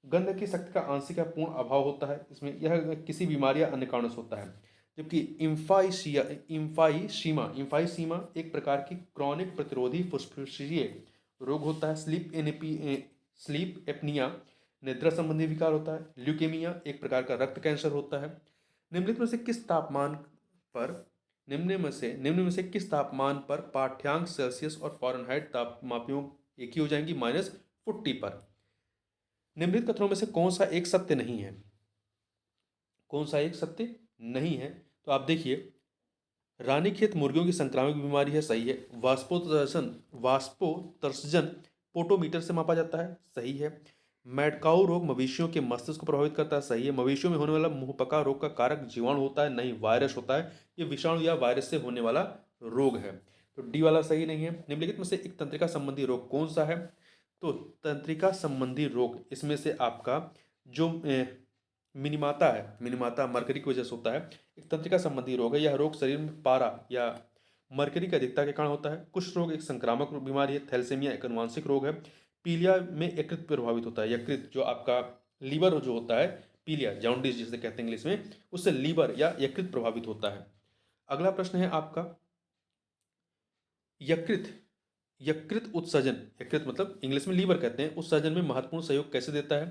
गंध की शक्ति का आंशिक या पूर्ण अभाव होता है, इसमें यह किसी बीमारी या अन्य कारणों से होता है। जबकि इम्फाइसीमा एक प्रकार की क्रॉनिक प्रतिरोधी फुस्फुसीय रोग होता है। स्लीप एपनिया निद्रा संबंधी विकार होता है। ल्यूकेमिया एक प्रकार का रक्त कैंसर होता है। निम्नलिखित में से किस तापमान पर, निम्न में से किस तापमान पर पाठ्यांक सेल्सियस और फ़ारेनहाइट तापमापियों एक ही हो जाएंगी, -40 पर। निम्नलिखित कथनों में से कौन सा एक सत्य नहीं है, कौन सा एक सत्य नहीं है, तो आप देखिए रानीखेत मुर्गियों की संक्रामक बीमारी है, सही है। वाष्पोत्सर्जन पोटोमीटर से मापा जाता है, सही है। मैडकाउ रोग मवेशियों के मस्तिष्क को प्रभावित करता है, सही है। मवेशियों में होने वाला मुंहपका रोग का कारक जीवाणु होता है, नहीं, वायरस होता है। ये विषाणु या वायरस से होने वाला रोग है, तो डी वाला सही नहीं है। निम्नलिखित में से एक तंत्रिका संबंधी रोग कौन सा है, तो तंत्रिका संबंधी रोग इसमें से आपका जो मिनीमाता है, मिनीमाता मरकरी की वजह से होता है, एक तंत्रिका संबंधी रोग है। यह रोग शरीर में पारा या मरकरी की अधिकता के कारण होता है। कुष्ठ रोग एक संक्रामक बीमारी है। थैलेसीमिया एक अनुवांशिक रोग है। पीलिया में यकृत प्रभावित होता है, यकृत जो आपका लीवर जो होता है, पीलिया जॉन्डिस जिसे कहते हैं इंग्लिश में, उससे लीवर या यकृत प्रभावित होता है। अगला प्रश्न है आपका यकृत, यकृत उत्सर्जन, यकृत मतलब इंग्लिश में लीवर कहते हैं, उत्सर्जन में महत्वपूर्ण सहयोग कैसे देता है,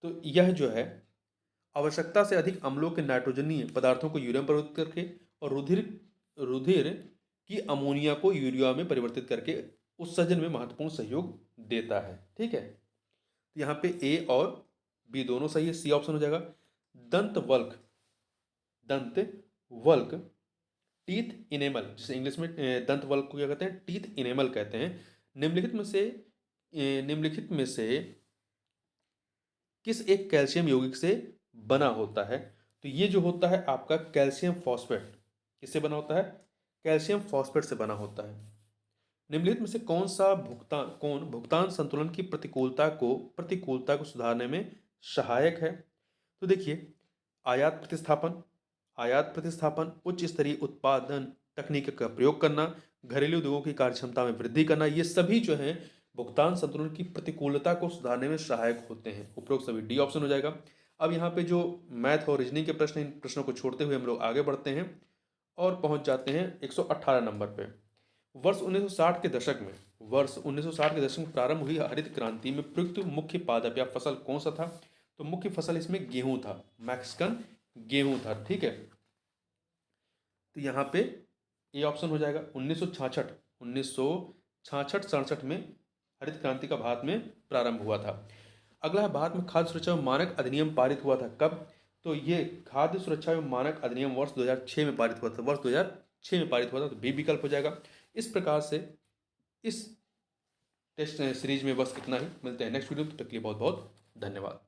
तो यह जो है आवश्यकता से अधिक अम्लों के नाइट्रोजनीय पदार्थों को यूरिया में परिवर्तित करके और रुधिर रुधिर की अमोनिया को यूरिया में परिवर्तित करके उत्सर्जन में महत्वपूर्ण सहयोग देता है। ठीक है, तो यहाँ पे ए और बी दोनों सही है, सी ऑप्शन हो जाएगा। दंत वल्क, दंत वल्क, टीथ इनेमल, जिसे इंग्लिश में दंत वल्क को क्या कहते हैं, टीथ इनेमल कहते हैं। निम्नलिखित में से किस एक कैल्शियम यौगिक से बना होता है? तो ये जो होता है आपका कैल्शियम फॉस्फेट, किससे बना होता है? कैल्शियम फॉस्फेट से बना होता है। निम्नलिखित में से कौन भुगतान संतुलन की प्रतिकूलता को सुधारने में सहायक है? तो देखिए, आयात प्रतिस्थापन, उच्च स्तरीय उत्पादन तकनीक का प्रयोग करना, घरेलू उद्योगों की कार्यक्षमता में वृद्धि करना, ये सभी जो है भुगतान संतुलन की प्रतिकूलता को सुधारने में सहायक होते हैं। उपरोक्त सभी डी ऑप्शन हो जाएगा। अब यहाँ पे जो मैथ और रीजनिंग के प्रश्न, इन प्रश्नों को छोड़ते हुए हम लोग आगे बढ़ते हैं और पहुंच जाते हैं 118 नंबर पे। वर्ष 1960 के दशक में प्रारंभ हुई हरित क्रांति में प्रयुक्त मुख्य पादप या फसल कौन सा था? तो मुख्य फसल इसमें गेहूं था, मैक्सिकन गेहूं था। ठीक है, तो यहाँ पे ए ऑप्शन हो जाएगा। 1966 में हरित क्रांति का भारत में प्रारंभ हुआ था। अगला है, भारत में खाद्य सुरक्षा एवं मानक अधिनियम पारित हुआ था कब? तो ये खाद्य सुरक्षा एवं मानक अधिनियम वर्ष 2006 में पारित हुआ था, वर्ष 2006 में पारित हुआ था, तो बी विकल्प हो जाएगा। इस प्रकार से इस टेस्ट सीरीज में बस इतना ही। मिलते हैं नेक्स्ट वीडियो, तब तक के लिए बहुत बहुत धन्यवाद।